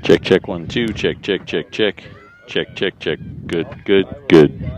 Check, check, 1, 2. Check, check, check, check. Check, check, check. Good, good, good.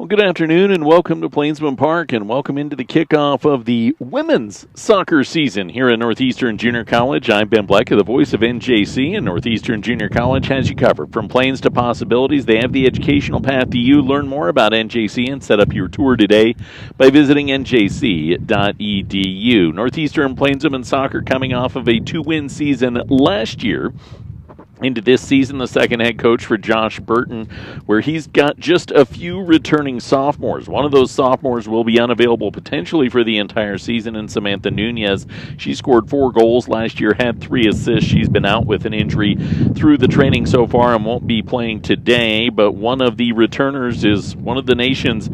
Well, good afternoon and welcome to Plainsman Park and welcome into the kickoff of the women's soccer season here at Northeastern Junior College. I'm Ben Bleck, the voice of NJC, and Northeastern Junior College has you covered. From plains to possibilities, they have the educational path to you. Learn more about NJC and set up your tour today by visiting njc.edu. Northeastern Plainsman Soccer coming off of a 2-win season last year. Into this season, the second head coach for Josh Burton, where he's got just a few returning sophomores. One of those sophomores will be unavailable potentially for the entire season, and Samantha Nunez. She scored 4 goals last year, had 3 assists. She's been out with an injury through the training so far and won't be playing today, but one of the returners is one of the nation's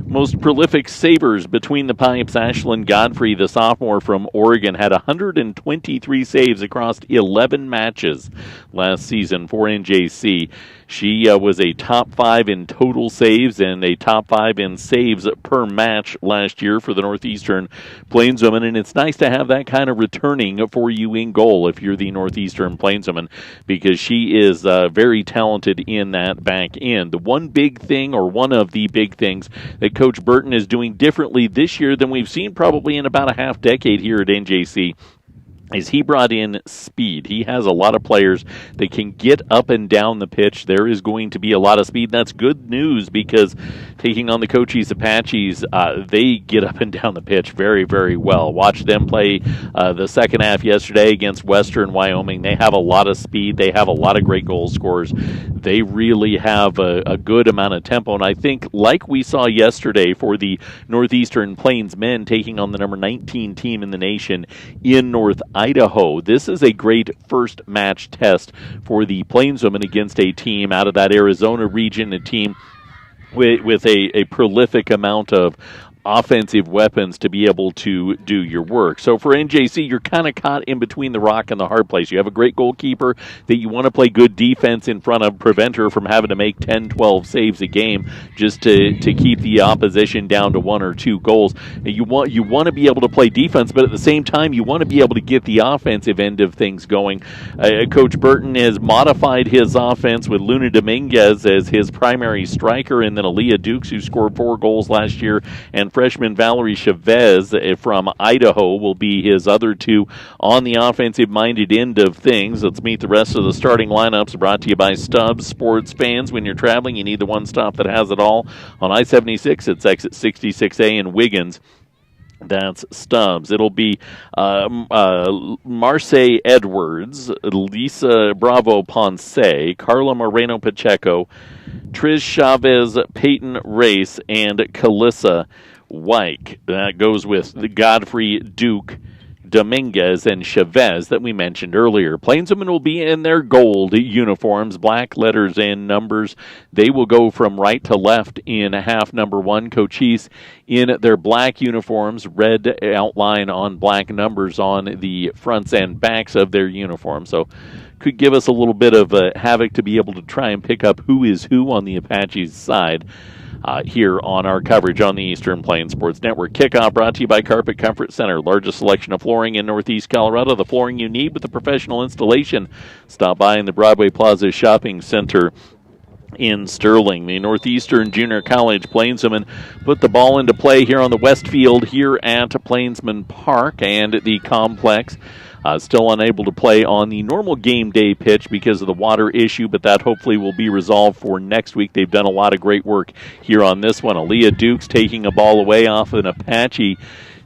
most prolific savers between the pipes. Ashlyn Godfrey, the sophomore from Oregon, had 123 saves across 11 matches last season for NJC. She was a top 5 in total saves and a top 5 in saves per match last year for the Northeastern Plainswomen, and it's nice to have that kind of returning for you in goal if you're the Northeastern Plainswomen, because she is very talented in that back end. The one big thing, or one of the big things, that Coach Burton is doing differently this year than we've seen probably in about a half decade here at NJC is he brought in speed. He has a lot of players that can get up and down the pitch. There is going to be a lot of speed. That's good news, because taking on the Cochise Apaches, they get up and down the pitch very, very well. Watch them play the second half yesterday against Western Wyoming. They have a lot of speed. They have a lot of great goal scorers. They really have a good amount of tempo, and I think, like we saw yesterday for the Northeastern Plains men taking on the number 19 team in the nation in North Idaho, this is a great first match test for the Plainswomen against a team out of that Arizona region, a team with a prolific amount of offensive weapons to be able to do your work. So for NJC, you're kind of caught in between the rock and the hard place. You have a great goalkeeper that you want to play good defense in front of, prevent her from having to make 10, 12 saves a game just to keep the opposition down to 1 or 2 goals. You want to be able to play defense, but at the same time, you want to be able to get the offensive end of things going. Coach Burton has modified his offense with Luna Dominguez as his primary striker, and then Aaliyah Dukes, who scored 4 goals last year, and freshman Valerie Chavez from Idaho will be his other 2 on the offensive-minded end of things. Let's meet the rest of the starting lineups, brought to you by Stubbs Sports Fans. When you're traveling, you need the one stop that has it all. On I-76, it's exit 66A in Wiggins. That's Stubbs. It'll be Marce Edwards, Lisa Bravo Ponce, Carla Moreno Pacheco, Trish Chavez, Peyton Race, and Calissa Wyke. That goes with the Godfrey, Duke, Dominguez, and Chavez that we mentioned earlier. Plainswomen will be in their gold uniforms, black letters and numbers. They will go from right to left in half number 1. Cochise in their black uniforms, red outline on black numbers on the fronts and backs of their uniforms. So could give us a little bit of havoc to be able to try and pick up who is who on the Apaches side. Here on our coverage on the Eastern Plains Sports Network. Kickoff brought to you by Carpet Comfort Center. Largest selection of flooring in Northeast Colorado. The flooring you need with the professional installation. Stop by in the Broadway Plaza Shopping Center in Sterling. The Northeastern Junior College Plainswomen put the ball into play here on the West Field here at Plainsman Park and the complex. Still unable to play on the normal game day pitch because of the water issue, but that hopefully will be resolved for next week. They've done a lot of great work here on this one. Aaliyah Dukes taking a ball away off an Apache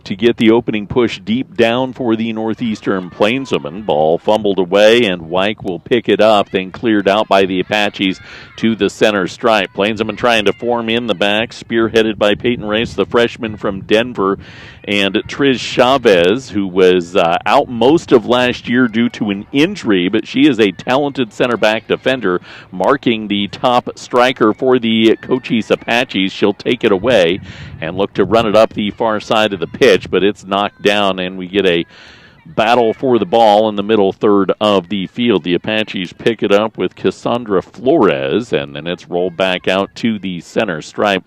to get the opening push deep down for the Northeastern Plainswomen. Ball fumbled away, and Wyke will pick it up, then cleared out by the Apaches to the center stripe. Plainswomen trying to form in the back, spearheaded by Peyton Race, the freshman from Denver, and Trish Chavez, who was out most of last year due to an injury, but she is a talented center back defender, marking the top striker for the Cochise Apaches. She'll take it away and look to run it up the far side of the pitch, but it's knocked down, and we get a battle for the ball in the middle third of the field. The Apaches pick it up with Cassandra Flores, and then it's rolled back out to the center stripe.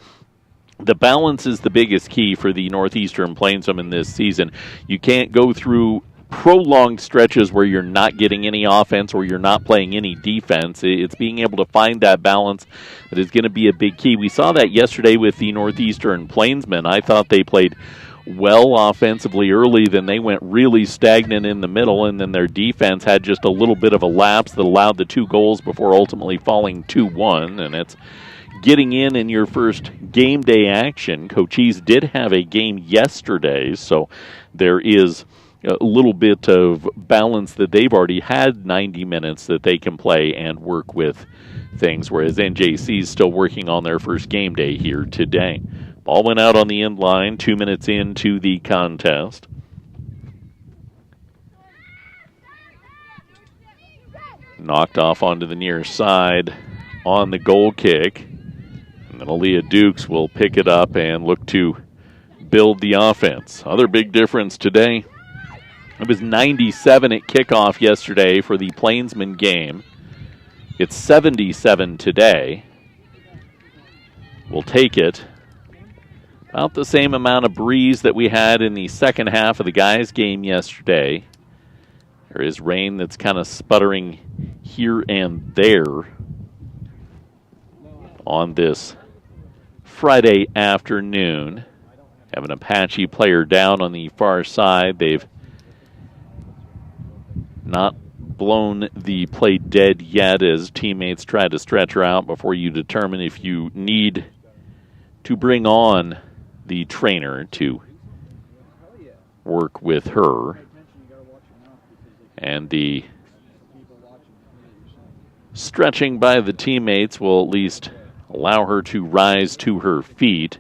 The balance is the biggest key for the Northeastern Plainswomen this season. You can't go through prolonged stretches where you're not getting any offense or you're not playing any defense. It's being able to find that balance that is going to be a big key. We saw that yesterday with the Northeastern Plainsmen. I thought they played well offensively early, then they went really stagnant in the middle, and then their defense had just a little bit of a lapse that allowed the 2 goals before ultimately falling 2-1, and it's getting in your first game day action. Cochise did have a game yesterday, so there is a little bit of balance that they've already had 90 minutes that they can play and work with things, whereas NJC is still working on their first game day here today. Ball went out on the end line 2 minutes into the contest. Knocked off onto the near side on the goal kick. And then Aaliyah Dukes will pick it up and look to build the offense. Other big difference today, it was 97 at kickoff yesterday for the Plainsman game. It's 77 today. We'll take it. About the same amount of breeze that we had in the second half of the guys' game yesterday. There is rain that's kind of sputtering here and there on this Friday afternoon. Have an Apache player down on the far side. They've not blown the play dead yet as teammates try to stretch her out before you determine if you need to bring on the trainer to work with her. And the stretching by the teammates will at least allow her to rise to her feet.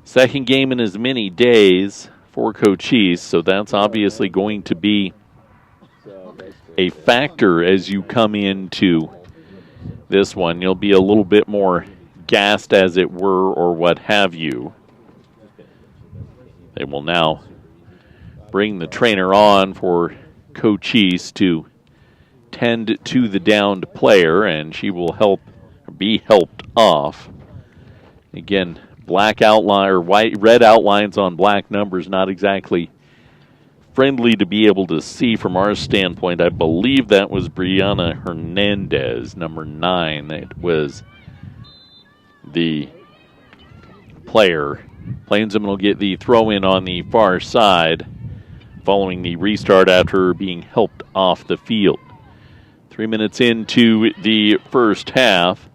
Second game in as many days for Cochise, so that's obviously going to be a factor as you come into this one. You'll be a little bit more gassed, as it were, or what have you. They will now bring the trainer on for Cochise to tend to the downed player, and she will be helped off. Again, black outline or red outlines on black numbers, not exactly friendly to be able to see from our standpoint. I believe that was Brianna Hernandez, number 9. That was the player. Plainsman will get the throw in on the far side following the restart after being helped off the field. 3 minutes into the first half.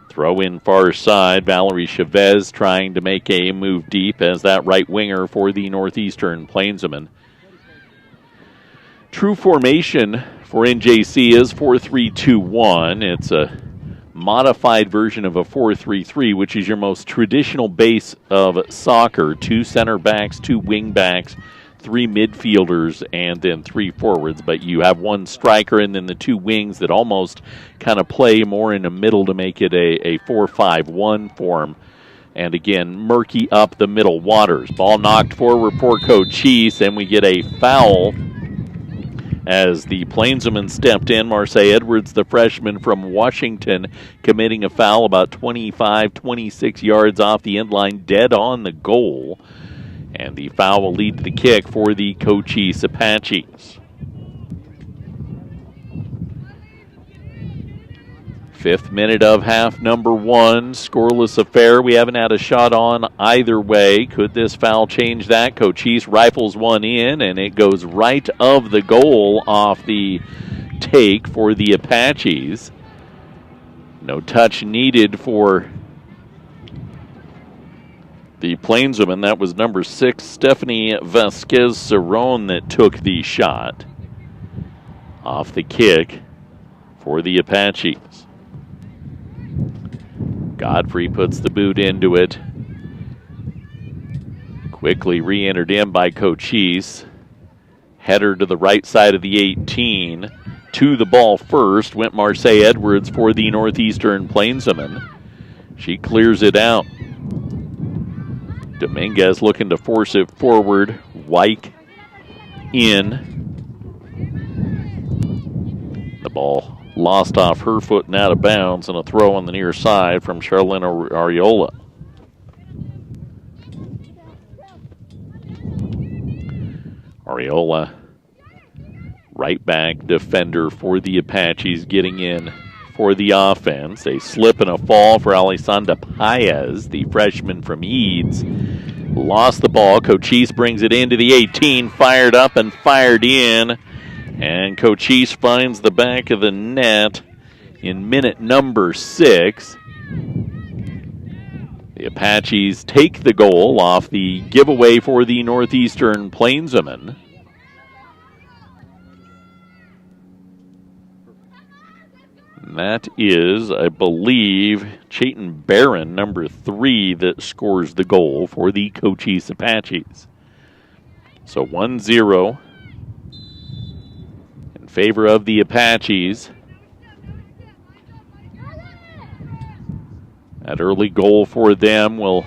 Throw in far side. Valerie Chavez trying to make a move deep as that right winger for the Northeastern Plainsmen. True formation for NJC is 4-3-2-1. It's a modified version of a 4-3-3, which is your most traditional base of soccer. 2 center backs, 2 wing backs, 3 midfielders, and then 3 forwards. But you have 1 striker and then the 2 wings that almost kind of play more in the middle to make it a 4-5-1 form. And again, murky up the middle waters. Ball knocked forward for Cochise, and we get a foul as the Plainsmen stepped in. Marseille Edwards, the freshman from Washington, committing a foul about 25, 26 yards off the end line, dead on the goal. And the foul will lead to the kick for the Cochise Apaches. 5th minute of half number 1. Scoreless affair. We haven't had a shot on either way. Could this foul change that? Cochise rifles one in, and it goes right of the goal off the take for the Apaches. No touch needed for the Plainswoman. That was number 6, Stephanie Vasquez-Cerrone, that took the shot off the kick for the Apaches. Godfrey puts the boot into it. Quickly re-entered in by Cochise. Header to the right side of the 18. To the ball first went Marseille Edwards for the Northeastern Plainswomen. She clears it out. Dominguez looking to force it forward. Wyke in. The ball lost off her foot and out of bounds, and a throw on the near side from Charlene Ariola. Ariola, right back defender for the Apaches, getting in for the offense. A slip and a fall for Alessandra Paez, the freshman from Eads. Lost the ball. Cochise brings it into the 18, fired up and fired in. And Cochise finds the back of the net in minute number 6. The Apaches take the goal off the giveaway for the Northeastern Plainswomen. That is, I believe, Chayton Barron, number 3, that scores the goal for the Cochise Apaches. So 1-0 in favor of the Apaches. That early goal for them will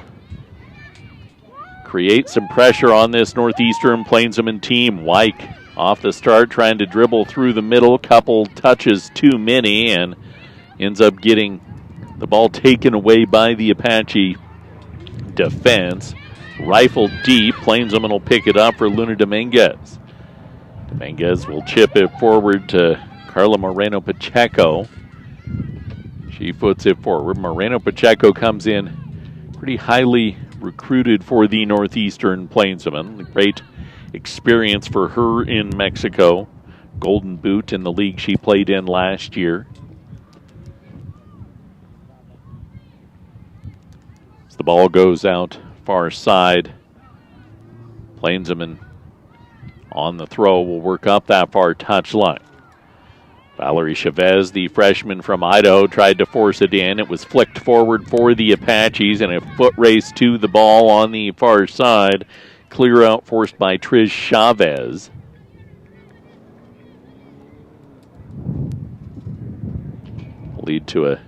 create some pressure on this Northeastern Plainswoman team. Wyke Off the start, trying to dribble through the middle, couple touches too many, and ends up getting the ball taken away by the Apache defense. Rifled deep, Plainswoman will pick it up for Luna Dominguez. Dominguez will chip it forward to Carla Moreno-Pacheco. She puts it forward. Moreno-Pacheco comes in pretty highly recruited for the Northeastern Plainswoman. Great experience for her in Mexico. Golden Boot in the league she played in last year. As the ball goes out far side, Plainswoman on the throw will work up that far touchline. Valerie Chavez, the freshman from Idaho, tried to force it in. It was flicked forward for the Apaches, and a foot race to the ball on the far side. Clear out forced by Trish Chavez. Lead to a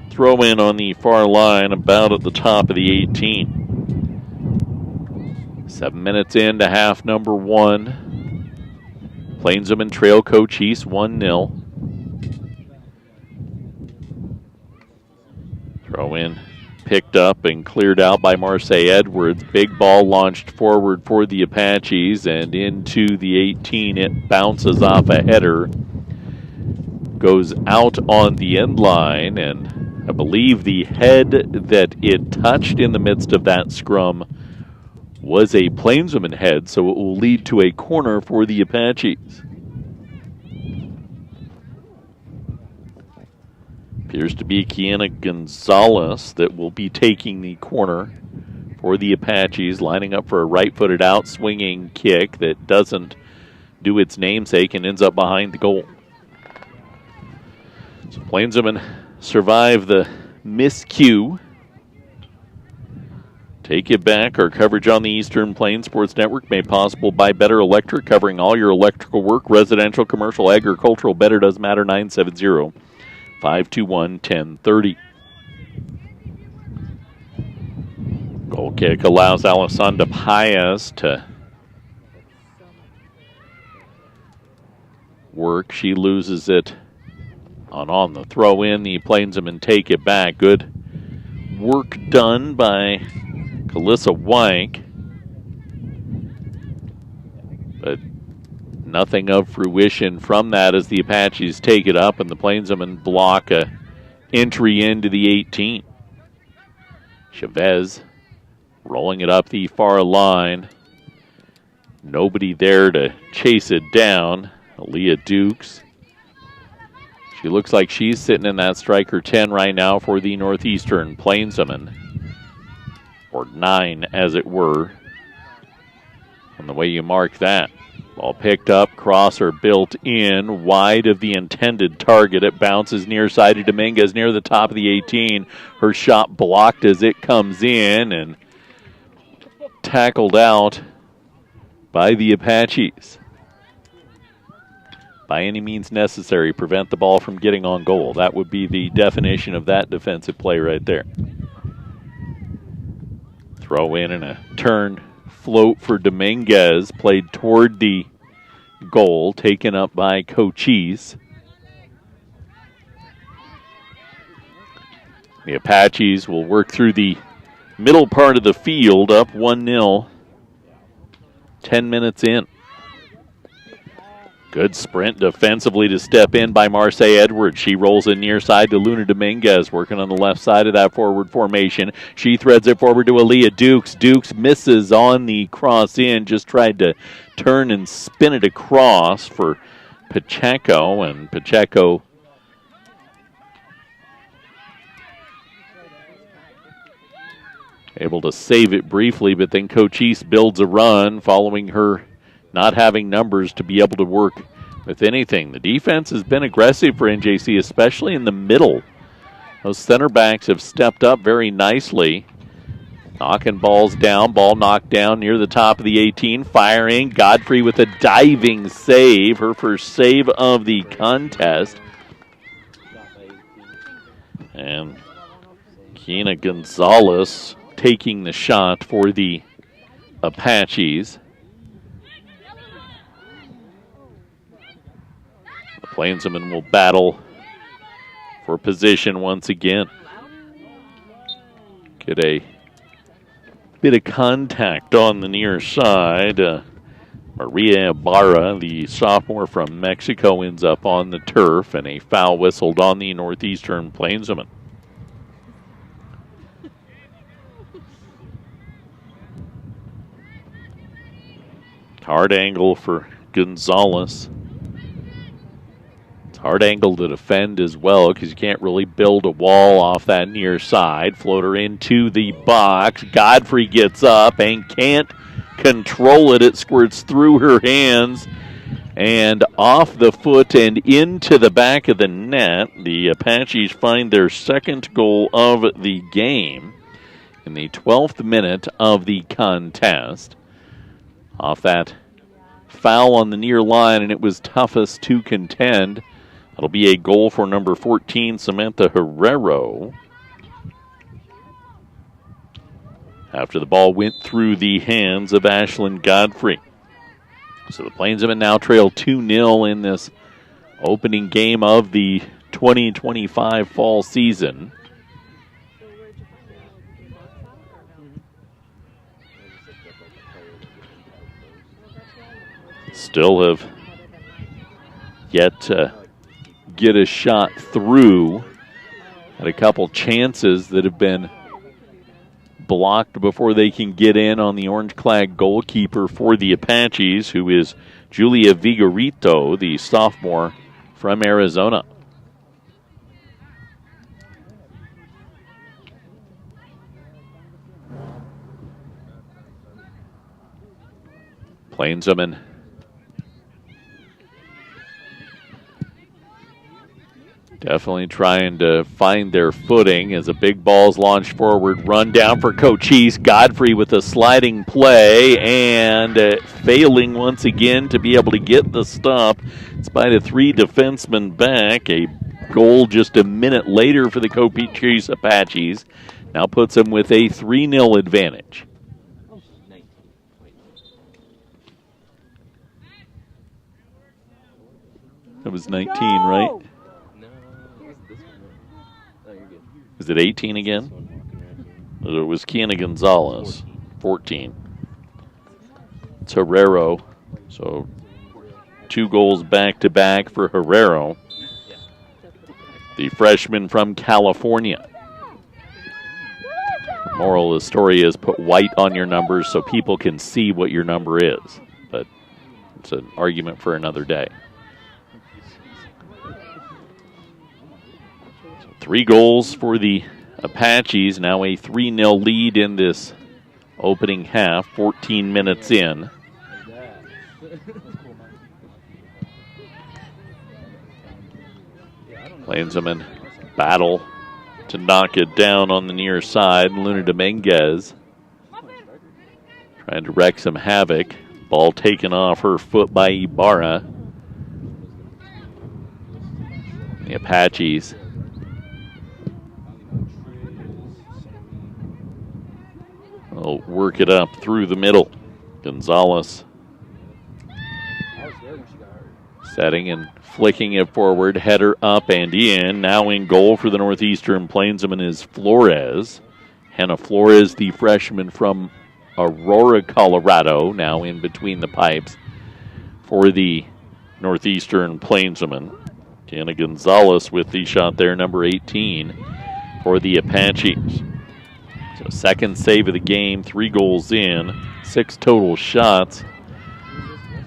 throw in on the far line, about at the top of the 18. 7 minutes into half number one. Plainswoman trail Cochise 1-0. Throw in picked up and cleared out by Marseille Edwards. Big ball launched forward for the Apaches, and into the 18 it bounces off a header. Goes out on the end line, and I believe the head that it touched in the midst of that scrum was a Plainswoman head, so it will lead to a corner for the Apaches. Appears to be Kiana Gonzalez that will be taking the corner for the Apaches, lining up for a right-footed out-swinging kick that doesn't do its namesake and ends up behind the goal. So Plainswoman survive the miscue. Take it back. Our coverage on the Eastern Plains Sports Network made possible by Better Electric, covering all your electrical work, residential, commercial, agricultural. Better does matter. 970-521-1030. Goal kick allows Alessandra Paez to work. She loses it on the throw in. The Plainswomen take it back. Good work done by Kalissa Wyke, but nothing of fruition from that as the Apaches take it up and the Plainswomen block a entry into the 18. Chavez rolling it up the far line. Nobody there to chase it down. Aaliyah Dukes. She looks like she's sitting in that striker 10 right now for the Northeastern Plainswomen. Or 9, as it were. And the way you mark that. Ball picked up, crosser built in, wide of the intended target. It bounces near side to Dominguez near the top of the 18. Her shot blocked as it comes in and tackled out by the Apaches. By any means necessary, prevent the ball from getting on goal. That would be the definition of that defensive play right there. Throw in and a turn float for Dominguez, played toward the goal, taken up by Cochise. The Apaches will work through the middle part of the field, up 1-0, 10 minutes in. Good sprint defensively to step in by Marseille Edwards. She rolls it near side to Luna Dominguez, working on the left side of that forward formation. She threads it forward to Aaliyah Dukes. Dukes misses on the cross in, just tried to turn and spin it across for Pacheco, and Pacheco able to save it briefly, but then Cochise builds a run following her not having numbers to be able to work with anything. The defense has been aggressive for NJC, especially in the middle. Those center backs have stepped up very nicely. Knocking balls down, ball knocked down near the top of the 18. Firing, Godfrey with a diving save, her first save of the contest. And Kiana Gonzalez taking the shot for the Apaches. Plainsman will battle for position once again. Get a bit of contact on the near side. Maria Ibarra, the sophomore from Mexico, ends up on the turf, and a foul whistled on the Northeastern Plainsman. Hard angle for Gonzalez. It's hard angle to defend as well because you can't really build a wall off that near side. Floater into the box. Godfrey gets up and can't control it. It squirts through her hands and off the foot and into the back of the net. The Apaches find their second goal of the game in the 12th minute of the contest. Off that foul on the near line, and it was toughest to contend. That'll be a goal for number 14, Samantha Herrero. After the ball went through the hands of Ashlyn Godfrey. So the Plainsmen now trail 2-0 in this opening game of the 2025 fall season. Still have yet to get a shot through. Had a couple chances that have been blocked before they can get in on the orange-clad goalkeeper for the Apaches, who is Julia Vigorito, the sophomore from Arizona. Plainsmen definitely trying to find their footing as a big ball's launched forward. Run down for Cochise. Godfrey with a sliding play and failing once again to be able to get the stop. In spite of three defensemen back, a goal just a minute later for the Cochise Apaches now puts them with a 3-0 advantage. That was 19, right? Is it 18 again? It was Kiana Gonzalez, 14. It's Herrero, so 2 goals back-to-back for Herrero, the freshman from California. The moral of the story is put white on your numbers so people can see what your number is, but it's an argument for another day. 3 goals for the Apaches, now a 3-0 lead in this opening half, 14 minutes in. Plainsmen battle to knock it down on the near side. Luna Dominguez trying to wreak some havoc. Ball taken off her foot by Ibarra. The Apaches will work it up through the middle. Gonzalez setting and flicking it forward, header up and in. Now in goal for the Northeastern Plainsmen is Flores. Hannah Flores, the freshman from Aurora, Colorado, now in between the pipes for the Northeastern Plainsmen. Hannah Gonzalez with the shot there, number 18 for the Apaches. So second save of the game, 3 goals in, 6 total shots.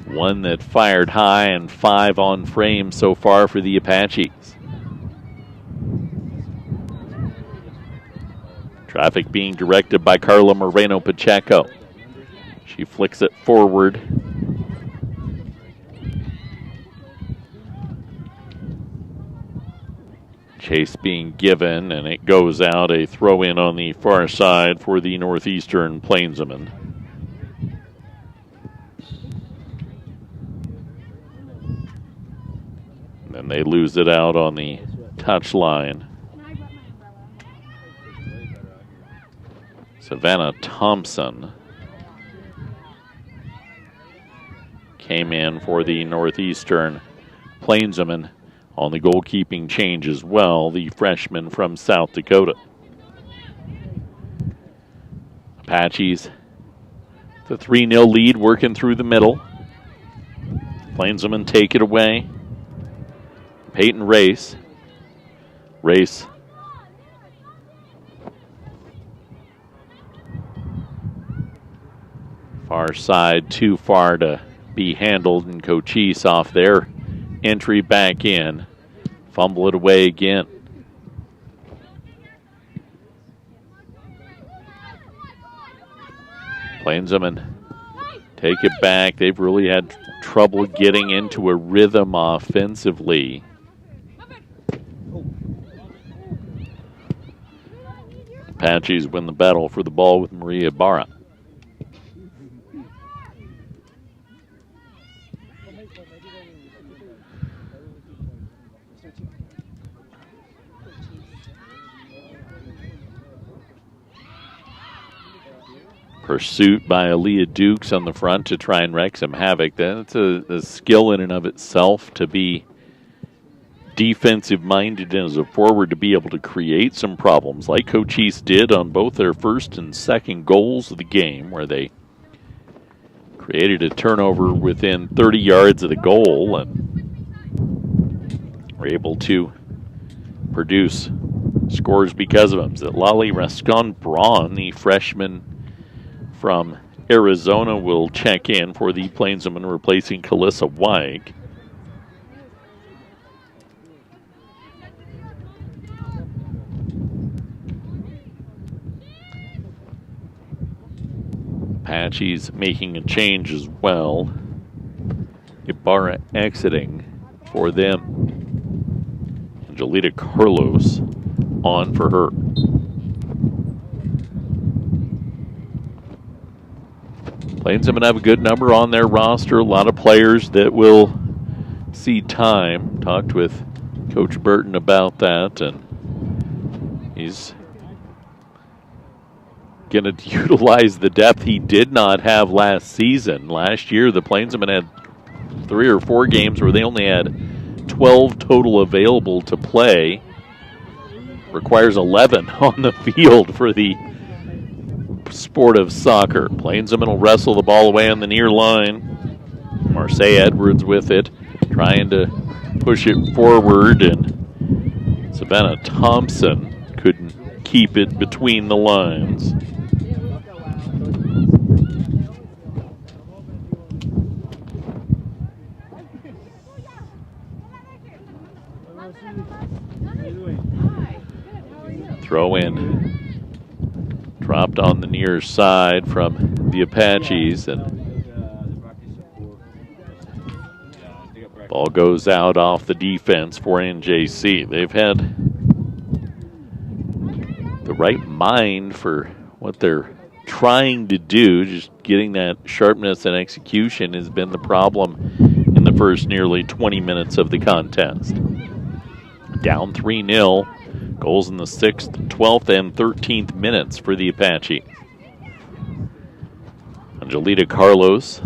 1 that fired high and 5 on frame so far for the Apaches. Traffic being directed by Carla Moreno Pacheco. She flicks it forward. Chase being given, and it goes out, a throw-in on the far side for the Northeastern Plainsmen. And they lose it out on the touch line. Savannah Thompson came in for the Northeastern Plainsmen on the goalkeeping change as well, the freshman from South Dakota. Apaches, the 3-0 lead working through the middle. Plainsmen take it away. Peyton Race. Race. Far side, too far to be handled, and Cochise off their entry back in. Fumble it away again. Plainsmen take it back. They've really had trouble getting into a rhythm offensively. Apaches win the battle for the ball with Maria Barra. Pursuit by Aaliyah Dukes on the front to try and wreak some havoc. That's a skill in and of itself to be defensive-minded as a forward, to be able to create some problems like Cochise did on both their first and second goals of the game, where they created a turnover within 30 yards of the goal and were able to produce scores because of them. Lali Rascon-Braun, the freshman from Arizona, will check in for the Plainsmen, replacing Kalissa Weig. Apaches making a change as well. Ibarra exiting for them. Angelita Carlos on for her. Plainsmen have a good number on their roster. A lot of players that will see time. Talked with Coach Burton about that, and he's going to utilize the depth he did not have last season. Last year, the Plainsmen had 3 or 4 games where they only had 12 total available to play. Requires 11 on the field for the sport of soccer. Plainsmen will wrestle the ball away on the near line. Marseille Edwards with it, trying to push it forward, and Savannah Thompson couldn't keep it between the lines. Throw in. Dropped on the near side from the Apaches, and ball goes out off the defense for NJC. They've had the right mind for what they're trying to do. Just getting that sharpness and execution has been the problem in the first nearly 20 minutes of the contest. Down 3-0. Goals in the 6th, 12th, and 13th minutes for the Apache. Angelita Carlos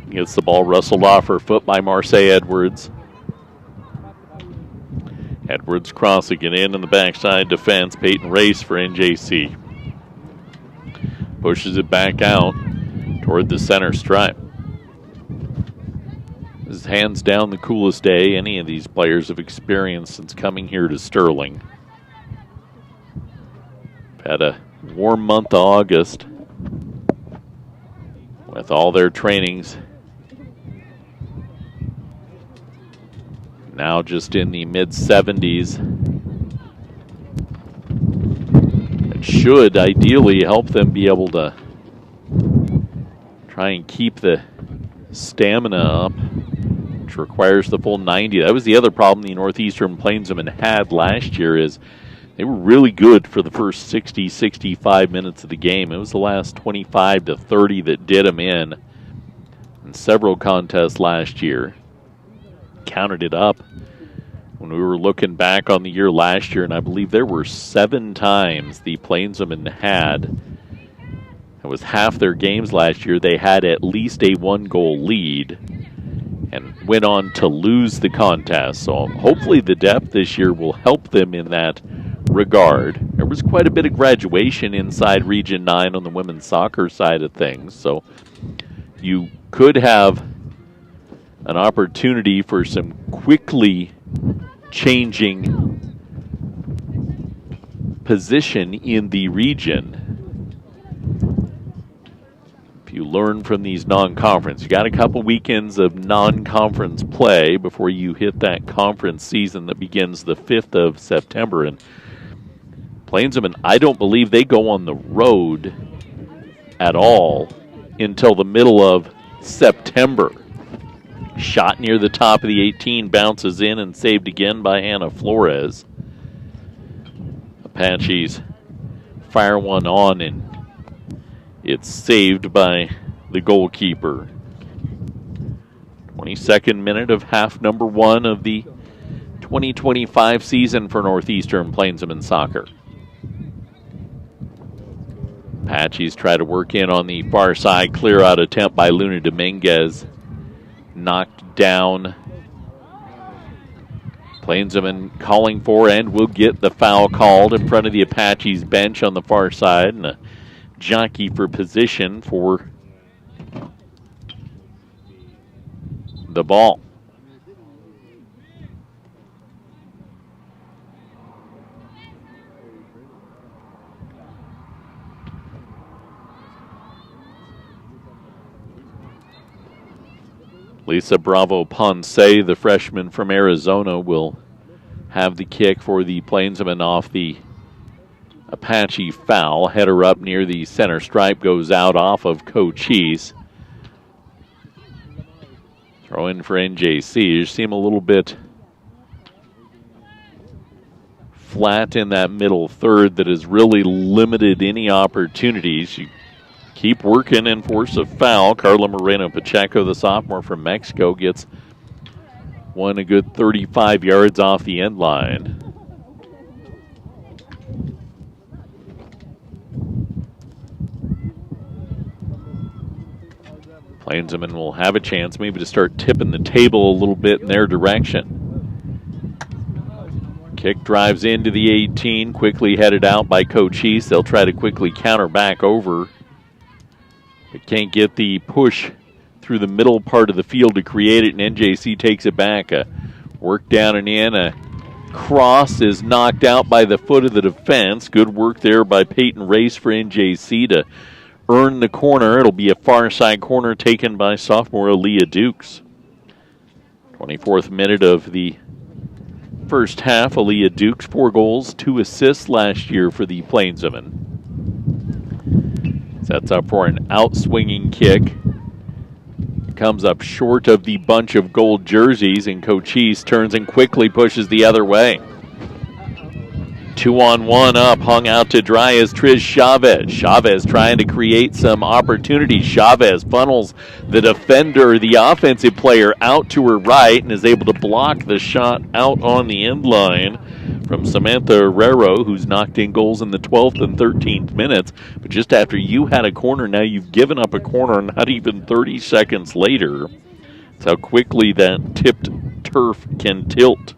gets the ball wrestled off her foot by Marseille Edwards. Edwards crossing it in the backside defense. Peyton Race for NJC. Pushes it back out toward the center stripe. This is hands down the coolest day any of these players have experienced since coming here to Sterling. Had a warm month of August with all their trainings. Now just in the mid-70s. It should ideally help them be able to try and keep the stamina up, which requires the full 90. That was the other problem the Northeastern Plainsmen had last year, is they were really good for the first 60, 65 minutes of the game. It was the last 25 to 30 that did them in several contests last year. Counted it up when we were looking back on the year last year, and I believe there were 7 times the Plainsmen had, it was half their games last year, they had at least a 1-goal lead. and went on to lose the contest. So hopefully the depth this year will help them in that regard. There was quite a bit of graduation inside Region 9 on the women's soccer side of things. So you could have an opportunity for some quickly changing position in the region. If you learn from these non-conference, you got a couple weekends of non-conference play before you hit that conference season that begins the 5th of September. And Plainsman, I don't believe they go on the road at all until the middle of September. Shot near the top of the 18, bounces in and saved again by Hannah Flores. Apaches fire one on and it's saved by the goalkeeper. 22nd minute of half number 1 of the 2025 season for Northeastern Plainsman soccer. Apaches try to work in on the far side, clear out attempt by Luna Dominguez. Knocked down. Plainsman calling for and will get the foul called in front of the Apaches bench on the far side, and a jockey for position for the ball. Lisa Bravo Ponce, the freshman from Arizona, will have the kick for the Plainsmen off the Apache foul. Header up near the center stripe, goes out off of Cochise. Throw in for NJC. You seem a little bit flat in that middle third that has really limited any opportunities. You keep working and force a foul. Carla Moreno Pacheco, the sophomore from Mexico, gets one a good 35 yards off the end line. Plainsmen will have a chance maybe to start tipping the table a little bit in their direction. Kick drives into the 18, quickly headed out by Cochise. They'll try to quickly counter back over, but can't get the push through the middle part of the field to create it, and NJC takes it back. A work down and in. A cross is knocked out by the foot of the defense. Good work there by Peyton Race for NJC to earn the corner. It'll be a far side corner taken by sophomore Aaliyah Dukes. 24th minute of the first half. Aaliyah Dukes, 4 goals, 2 assists last year for the Plainsmen. Sets up for an out-swinging kick. Comes up short of the bunch of gold jerseys, and Cochise turns and quickly pushes the other way. 2-on-1 up, hung out to dry is Trish Chavez. Chavez trying to create some opportunities. Chavez funnels the defender, the offensive player, out to her right and is able to block the shot out on the end line from Samantha Herrero, who's knocked in goals in the 12th and 13th minutes. But just after you had a corner, now you've given up a corner not even 30 seconds later. That's how quickly that tipped turf can tilt.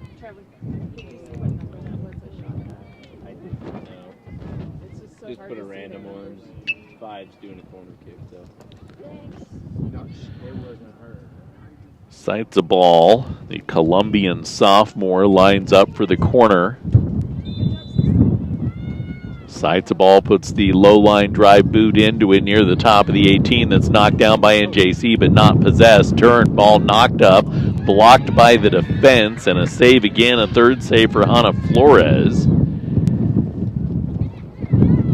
Just put a random one. Vibes doing a corner kick, though. It wasn't her. Sights a ball. The Colombian sophomore lines up for the corner. Sights a ball, puts the low line drive boot into it near the top of the 18. That's knocked down by NJC, but not possessed. Turned, ball knocked up, blocked by the defense, and a save again, a third save for Hannah Flores.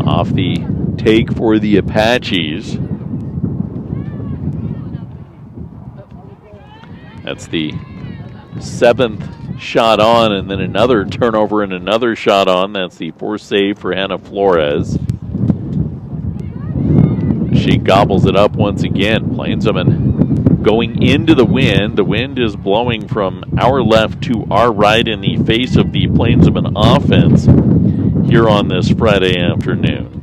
Off the take for the Apaches. That's the 7th shot on, and then another turnover and another shot on. That's the 4th save for Hannah Flores. She gobbles it up once again. Plainsmen going into the wind. The wind is blowing from our left to our right in the face of the Plainsmen offense here on this Friday afternoon.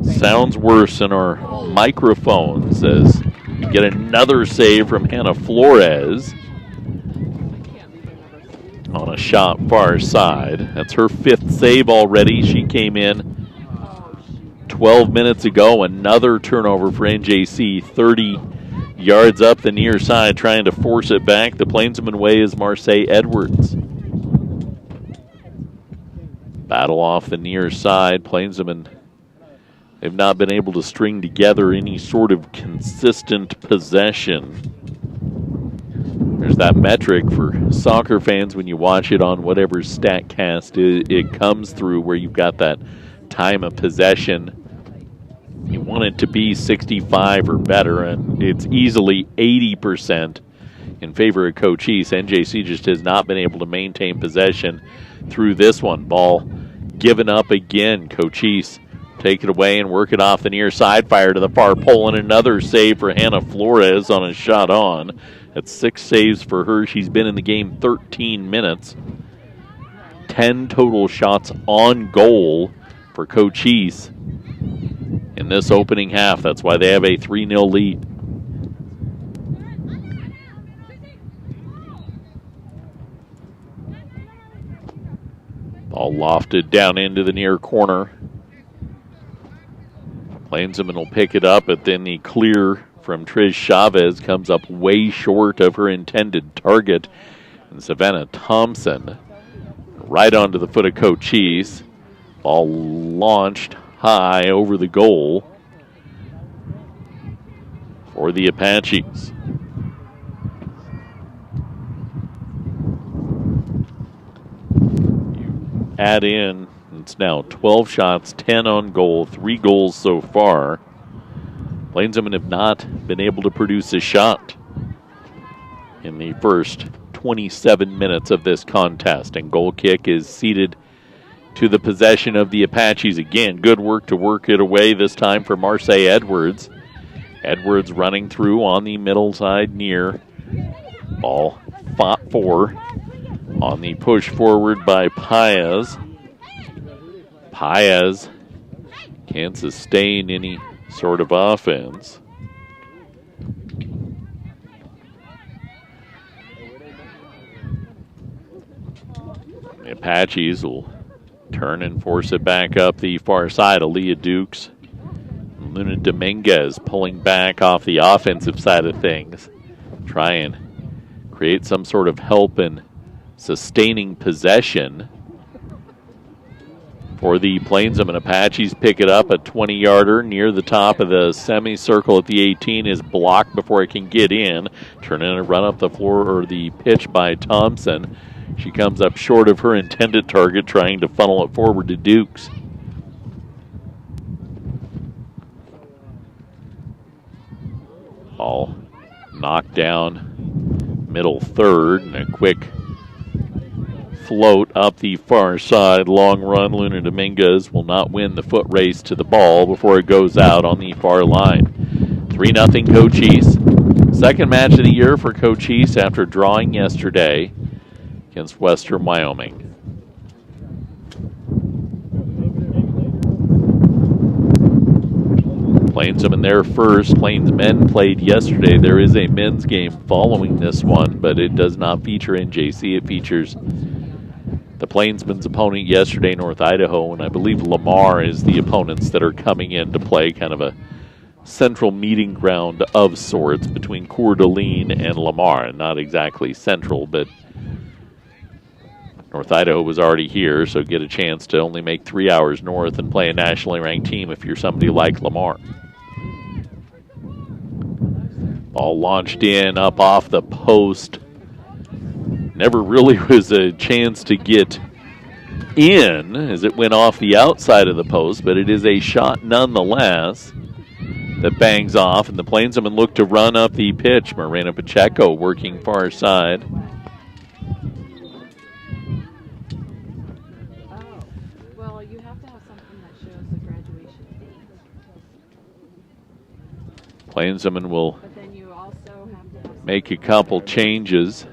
Sounds worse in our microphones as Get another save from Hannah Flores on a shot far side. That's her 5th save already. She came in 12 minutes ago. Another turnover for NJC. 30 yards up the near side, trying to force it back. The Plainsman way is Marseille Edwards. Battle off the near side. Plainsmen have not been able to string together any sort of consistent possession. There's that metric for soccer fans when you watch it on whatever StatCast it comes through, where you've got that time of possession. You want it to be 65 or better, and it's easily 80% in favor of Cochise. NJC just has not been able to maintain possession through this one. Ball given up again. Cochise take it away and work it off the near side. Fire to the far pole, and another save for Hannah Flores on a shot on. That's 6 saves for her. She's been in the game 13 minutes. 10 total shots on goal for Cochise in this opening half. That's why they have a 3-0 lead. Ball lofted down into the near corner. Plainsman will pick it up, but then the clear from Trish Chavez comes up way short of her intended target. And Savannah Thompson right onto the foot of Cochise. Ball launched high over the goal for the Apaches. You add in, it's now 12 shots, 10 on goal, 3 goals so far. Plainsmen have not been able to produce a shot in the first 27 minutes of this contest, and goal kick is ceded to the possession of the Apaches again. Good work to work it away this time for Marseille Edwards. Edwards running through on the middle side near. Ball fought for on the push forward by Paez. Paez can't sustain any sort of offense. The Apaches will turn and force it back up the far side. Aaliyah Dukes, Luna Dominguez pulling back off the offensive side of things. Try and create some sort of help in sustaining possession for the Plainsmen. Apaches pick it up, a 20-yarder near the top of the semicircle at the 18 is blocked before it can get in. Turn in and run up the floor or the pitch by Thompson. She comes up short of her intended target, trying to funnel it forward to Dukes. Ball knocked down middle third, and a quick float up the far side. Long run. Luna Dominguez will not win the foot race to the ball before it goes out on the far line. 3-0 Cochise. Second match of the year for Cochise after drawing yesterday against Western Wyoming. Plainsmen there first. Plainsmen played yesterday. There is a men's game following this one, but it does not feature NJC. It features the Plainsmen's opponent yesterday, North Idaho, and I believe Lamar is the opponents that are coming in to play, kind of a central meeting ground of sorts between Coeur d'Alene and Lamar. Not exactly central, but North Idaho was already here, so get a chance to only make 3 hours north and play a nationally ranked team if you're somebody like Lamar. Ball launched in, up off the post. Never really was a chance to get in as it went off the outside of the post, but it is a shot nonetheless that bangs off, and the Plainsmen look to run up the pitch. Morena Pacheco working far side. Well, you have to have something that shows the graduation date. Plainsmen will But then you also have to have make a couple changes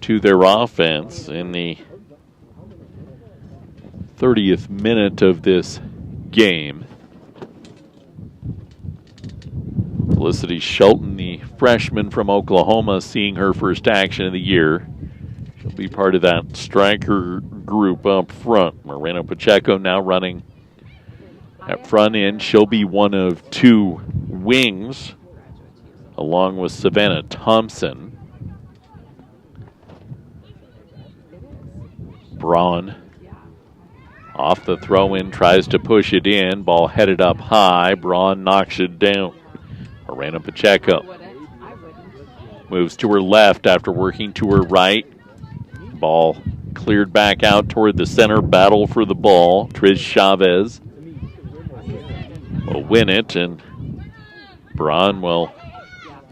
to their offense in the 30th minute of this game. Felicity Shelton, the freshman from Oklahoma, seeing her first action of the year. She'll be part of that striker group up front. Moreno Pacheco now running at front end. She'll be one of two wings, along with Savannah Thompson. Braun off the throw-in, tries to push it in. Ball headed up high. Braun knocks it down. Moreno Pacheco moves to her left after working to her right. Ball cleared back out toward the center. Battle for the ball. Trish Chavez will win it, and Braun will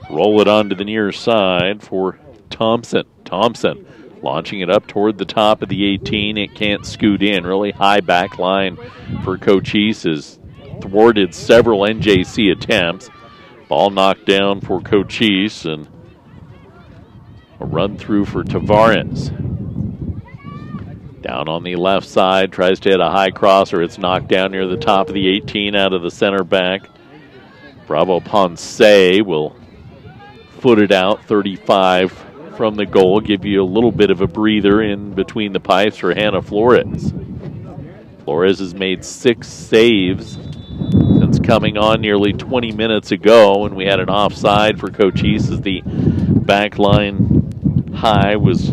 roll it onto the near side for Thompson. Thompson launching it up toward the top of the 18. It can't scoot in. Really high back line for Cochise has thwarted several NJC attempts. Ball knocked down for Cochise, and a run through for Tavares. Down on the left side, tries to hit a high crosser. It's knocked down near the top of the 18 out of the center back. Bravo Ponce will foot it out 35 from the goal, give you a little bit of a breather in between the pipes for Hannah Flores. Flores has made 6 saves since coming on nearly 20 minutes ago, and we had an offside for Cochise as the back line high was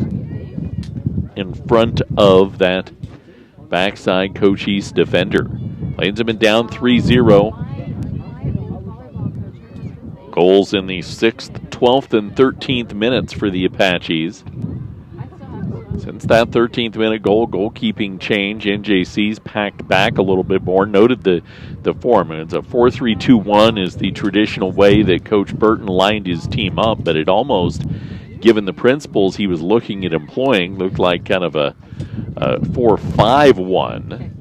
in front of that backside Cochise defender. Plains have been down 3-0. Goals in the 6th, 12th, and 13th minutes for the Apaches. Since that 13th minute goal, goalkeeping change, NJC's packed back a little bit more. Noted the form. It's a 4-3-2-1 is the traditional way that Coach Burton lined his team up, but it almost, given the principles he was looking at employing, looked like kind of a 4-5-1,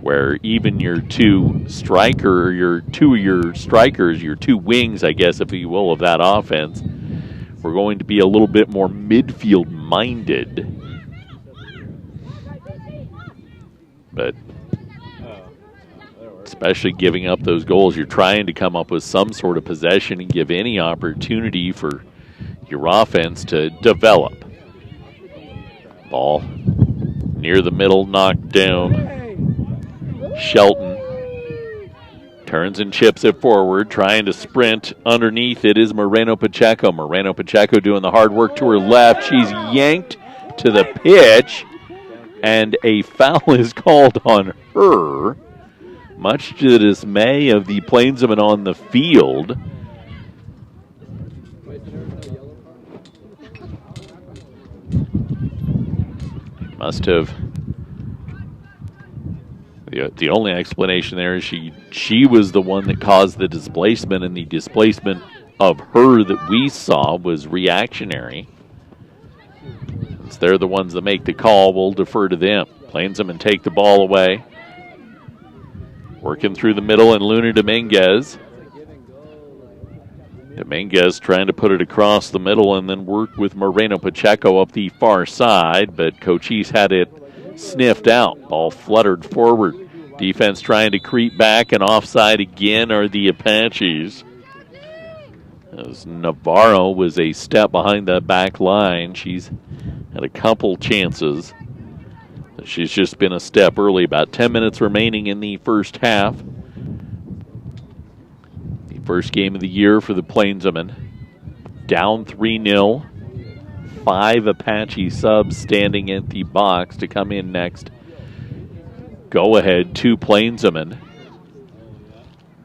where even your two strikers, your two wings, I guess, if you will, of that offense, were going to be a little bit more midfield-minded. But especially giving up those goals, you're trying to come up with some sort of possession and give any opportunity for your offense to develop. Ball near the middle, knocked down. Shelton turns and chips it forward, trying to sprint. Underneath it is Moreno Pacheco. Moreno Pacheco doing the hard work to her left. She's yanked to the pitch, and a foul is called on her, much to the dismay of the Plainsmen on the field. Must have. The only explanation there is she was the one that caused the displacement, and the displacement of her that we saw was reactionary. Since they're the ones that make the call, we'll defer to them. Plainsmen take the ball away. Working through the middle, and Luna Dominguez. Dominguez trying to put it across the middle and then work with Moreno Pacheco up the far side, but Cochise had it sniffed out. Ball fluttered forward. Defense trying to creep back, and offside again are the Apaches. As Navarro was a step behind the back line. She's had a couple chances. She's just been a step early. About 10 minutes remaining in the first half. The first game of the year for the Plainsmen. Down 3-0. 5 Apache subs standing at the box to come in next. Go ahead to Plainsmen.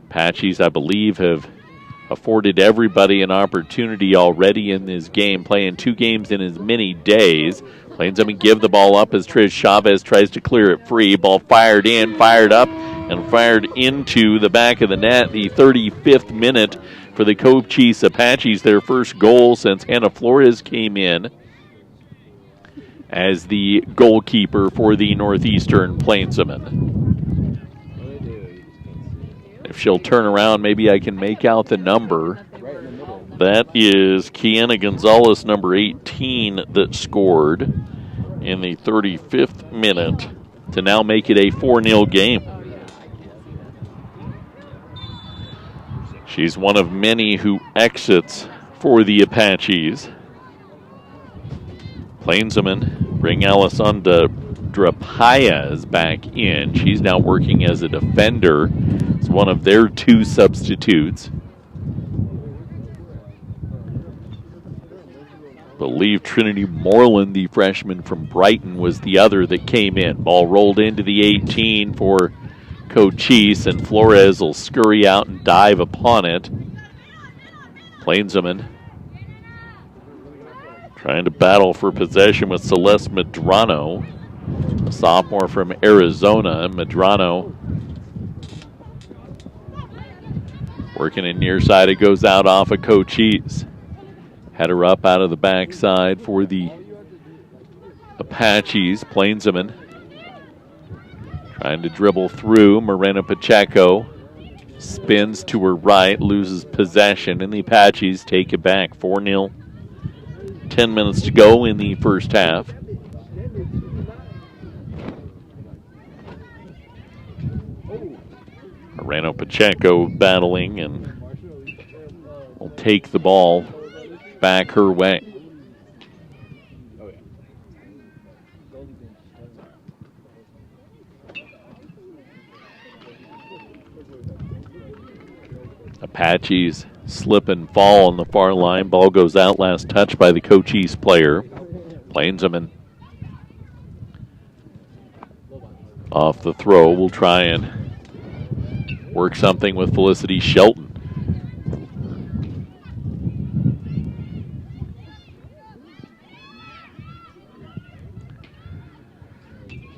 Apaches, I believe, have afforded everybody an opportunity already in this game, playing 2 games in as many days. Plainsmen give the ball up as Trish Chavez tries to clear it free. Ball fired in, fired up, and fired into the back of the net. The 35th minute for the Cochise Apaches, their first goal since Hannah Flores came in as the goalkeeper for the Northeastern Plainsmen. If she'll turn around, maybe I can make out the number. That is Kiana Gonzalez, number 18, that scored in the 35th minute to now make it a 4-0 game. She's one of many who exits for the Apaches. Plainswomen bring Alessandra Paez back in. She's now working as a defender. It's one of their 2 substitutes. I believe Trinity Moreland, the freshman from Brighton, was the other that came in. Ball rolled into the 18 for Cochise, and Flores will scurry out and dive upon it. Plainswomen trying to battle for possession with Celeste Medrano, a sophomore from Arizona. Medrano working in near side. It goes out off of Cochise. Header up out of the backside for the Apaches. Plainswomen trying to dribble through. Morena Pacheco spins to her right, loses possession, and the Apaches take it back 4-0. 10 minutes to go in the first half. Moreno Pacheco battling and will take the ball back her way. Apaches slip and fall on the far line. Ball goes out, last touch by the Cochise player. Plainswomen off the throw will try and work something with Felicity Shelton.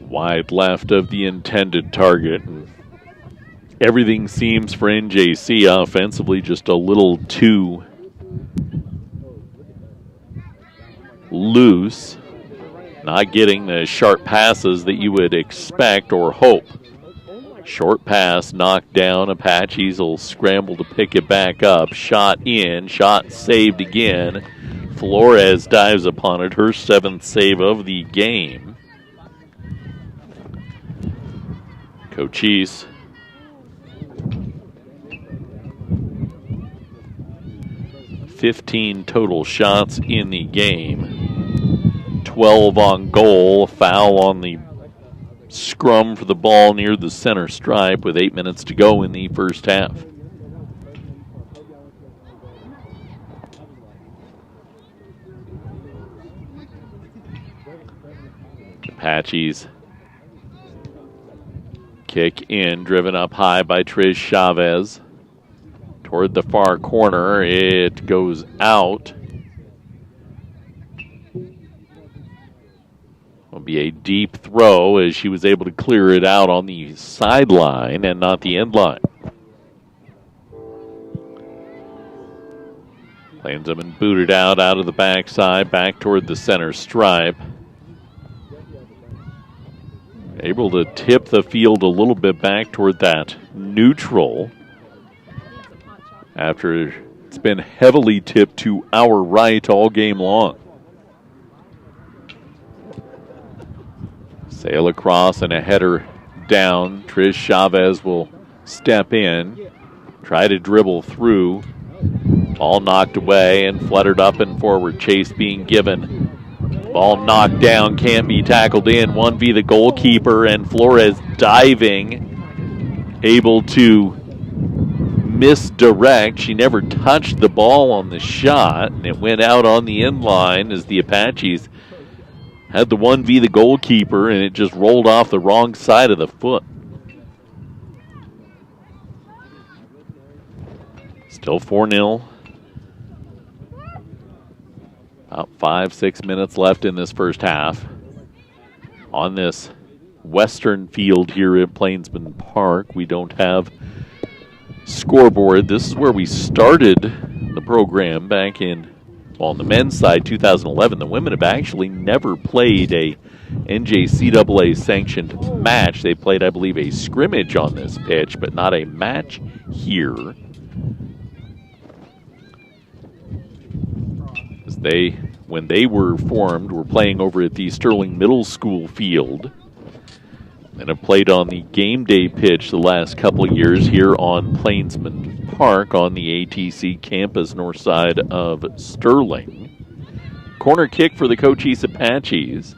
Wide left of the intended target. Everything seems for NJC offensively just a little too loose. Not getting the sharp passes that you would expect or hope. Short pass knocked down. Apaches will scramble to pick it back up. Shot in. Shot saved again. Flores dives upon it. Her 7th save of the game. Cochise .15 total shots in the game. 12 on goal. Foul on the scrum for the ball near the center stripe with 8 minutes to go in the first half. Apaches kick in, driven up high by Trish Chavez. Toward the far corner, it goes out. Will be a deep throw as she was able to clear it out on the sideline and not the end line. Plainswomen booted out of the backside, back toward the center stripe. Able to tip the field a little bit back toward that neutral after it's been heavily tipped to our right all game long. Sail across and a header down. Trish Chavez will step in, try to dribble through. Ball knocked away and fluttered up and forward. Chase being given. Ball knocked down, can't be tackled in. 1v the goalkeeper, and Flores diving, able to misdirect. She never touched the ball on the shot, and it went out on the end line as the Apaches had the 1v the goalkeeper, and it just rolled off the wrong side of the foot. Still 4-0. About 5-6 minutes left in this first half. On this western field here at Plainsman Park, we don't have scoreboard. This is where we started the program back in, well, on the men's side, 2011. The women have actually never played a NJCAA sanctioned match. They played, I believe, a scrimmage on this pitch, but not a match here. When they were formed, were playing over at the Sterling Middle School field. and have played on the game day pitch the last couple of years here on Plainsman Park on the ATC campus north side of Sterling. Corner kick for the Cochise Apaches.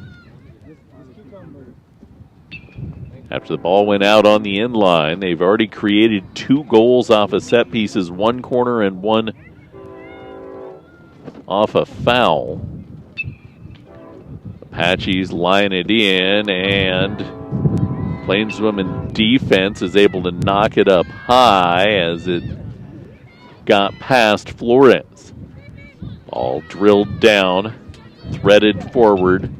After the ball went out on the end line, they've already created 2 goals off of set pieces, 1 corner and 1 off a foul. Apaches line it in, and Plainswoman defense is able to knock it up high as it got past Flores. Ball drilled down, threaded forward.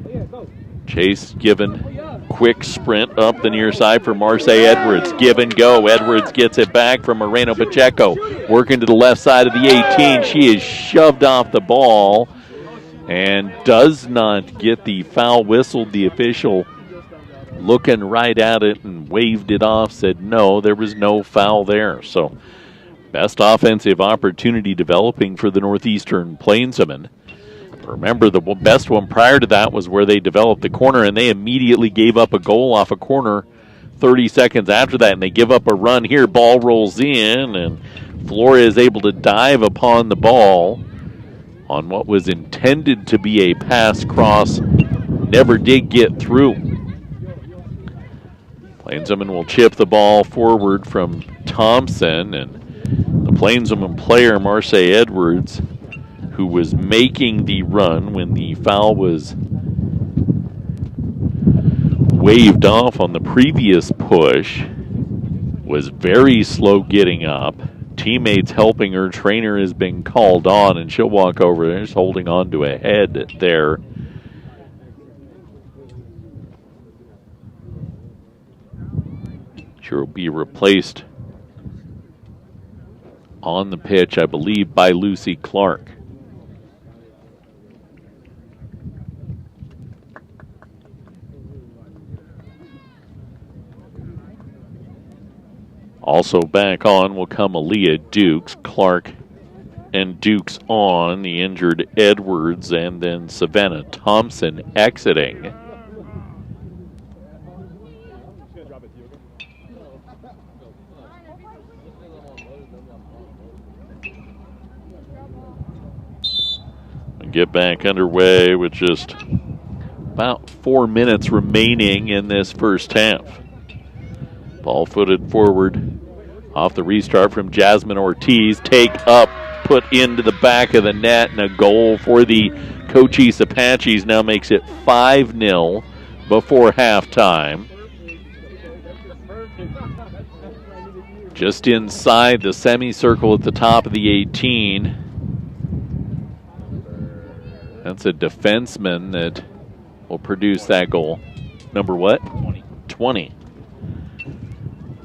Chase given, quick sprint up the near side for Marce Edwards. Give and go. Edwards gets it back from Moreno Pacheco. Working to the left side of the 18. She is shoved off the ball and does not get the foul whistled. The official looking right at it and waved it off, said no, there was no foul there. So best offensive opportunity developing for the Northeastern Plainsmen. Remember, the best one prior to that was where they developed the corner, and they immediately gave up a goal off a corner 30 seconds after that, and they give up a run here. Ball rolls in, and Flores is able to dive upon the ball on what was intended to be a pass cross. Never did get through. Plainswoman will chip the ball forward from Thompson, and the Plainswoman player, Marce Edwards, who was making the run when the foul was waved off on the previous push, was very slow getting up. Teammates helping her. Trainer has been called on, and she'll walk over there, just holding on to a head there. She'll be replaced on the pitch, I believe, by Lucy Clark. Also back on will come Aaliyah Dukes. Clark and Dukes on, the injured Edwards, and then Savannah Thompson exiting. Get back underway with just about 4 minutes remaining in this first half. Ball footed forward off the restart from Jasmine Ortiz. Take up, put into the back of the net, and a goal for the Cochise Apaches. Now makes it 5-0 before halftime. Just inside the semicircle at the top of the 18. That's a defenseman that will produce that goal. Number what? 20.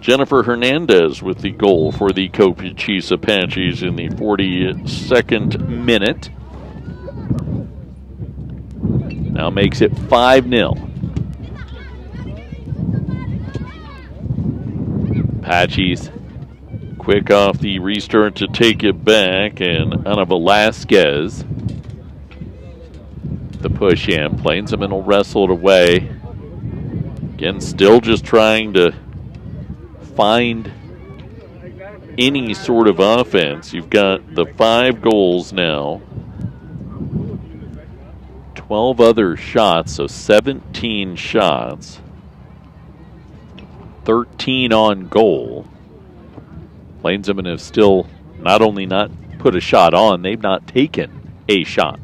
Jennifer Hernandez with the goal for the Cochise Apaches in the 42nd minute. Now makes it 5-0. Apaches quick off the restart to take it back, and Ana Velasquez the push in. Plainsman will wrestle it away. Again, still just trying to find any sort of offense. You've got the 5 goals now, 12 other shots, so 17 shots, 13 on goal. Plainsmen have still not only not put a shot on, they've not taken a shot.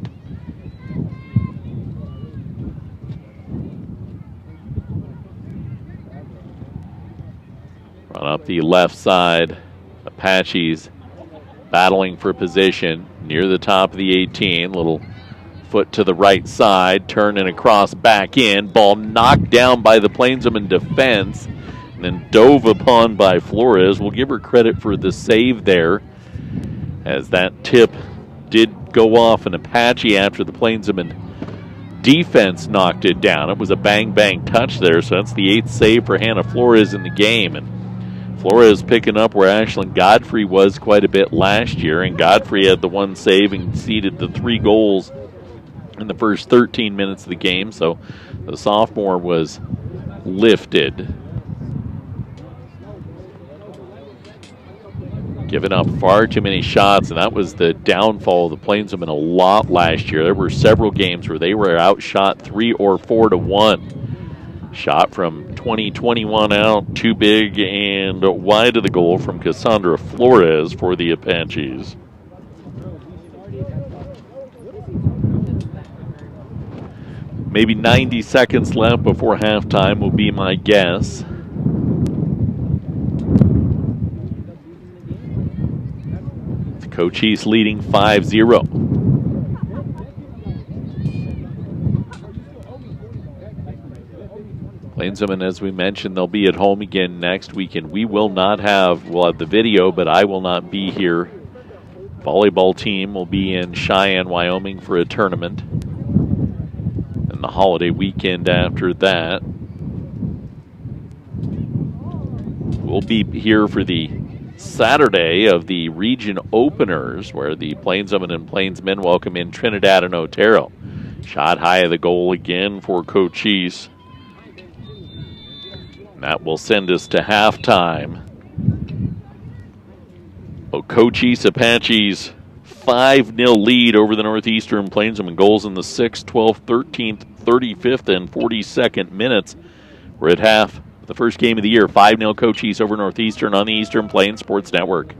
Run up the left side. Apaches battling for position near the top of the 18. Little foot to the right side. Turn and across back in. Ball knocked down by the Plainswoman defense and then dove upon by Flores. We'll give her credit for the save there, as that tip did go off an Apache after the Plainswoman defense knocked it down. It was a bang-bang touch there, so that's the 8th save for Hannah Flores in the game. And Flores picking up where Ashlyn Godfrey was quite a bit last year, and Godfrey had the 1 save and conceded the 3 goals in the first 13 minutes of the game. So the sophomore was lifted. Giving up far too many shots, and that was the downfall of the Plainsmen a lot last year. There were several games where they were outshot 3 or 4 to 1. Shot from 20-21 out, too big and wide of the goal from Cassandra Flores for the Apaches. Maybe 90 seconds left before halftime will be my guess. Cochise leading 5-0. Plainsmen, as we mentioned, they'll be at home again next weekend. We'll have the video, but I will not be here. Volleyball team will be in Cheyenne, Wyoming for a tournament. And the holiday weekend after that, we'll be here for the Saturday of the region openers, where the Plainsmen and Plainsmen welcome in Trinidad and Otero. Shot high of the goal again for Cochise. That will send us to halftime. Cochise Apaches 5-0 lead over the Northeastern Plainsmen. Goals in the 6th, 12th, 13th, 35th, and 42nd minutes. We're at half. The first game of the year, 5-0 Cochise over Northeastern on the Eastern Plains Sports Network.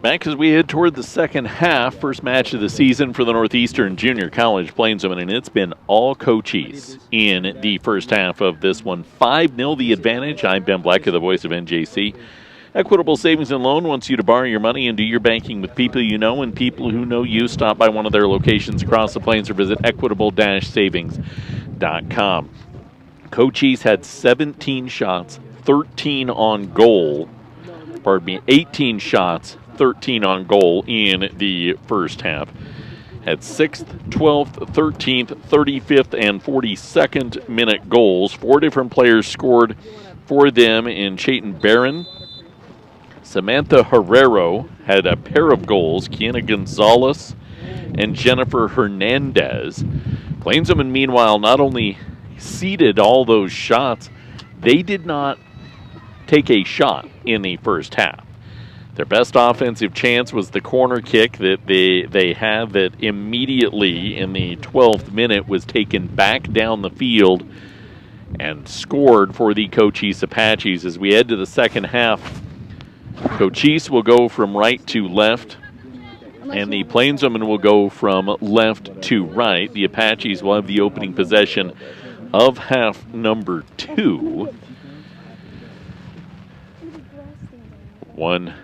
Back as we head toward the second half, first match of the season for the Northeastern Junior College Plainswomen, and it's been all Cochise in the first half of this one. 5-0 the advantage. I'm Ben Blecker, the voice of NJC. Equitable Savings and Loan wants you to borrow your money and do your banking with people you know and people who know you. Stop by one of their locations across the plains or visit equitable-savings.com. Cochise had 17 shots, 13 on goal. 18 shots, 13 on goal in the first half. Had 6th, 12th, 13th, 35th, and 42nd minute goals. 4 different players scored for them in Chayton Barron. Samantha Herrero had a pair of goals. Kiana Gonzalez and Jennifer Hernandez. Plainswomen, meanwhile, not only seeded all those shots, they did not take a shot in the first half. Their best offensive chance was the corner kick that they had that immediately in the 12th minute was taken back down the field and scored for the Cochise Apaches. As we head to the second half, Cochise will go from right to left, and the Plainswomen will go from left to right. The Apaches will have the opening possession of half number 2. One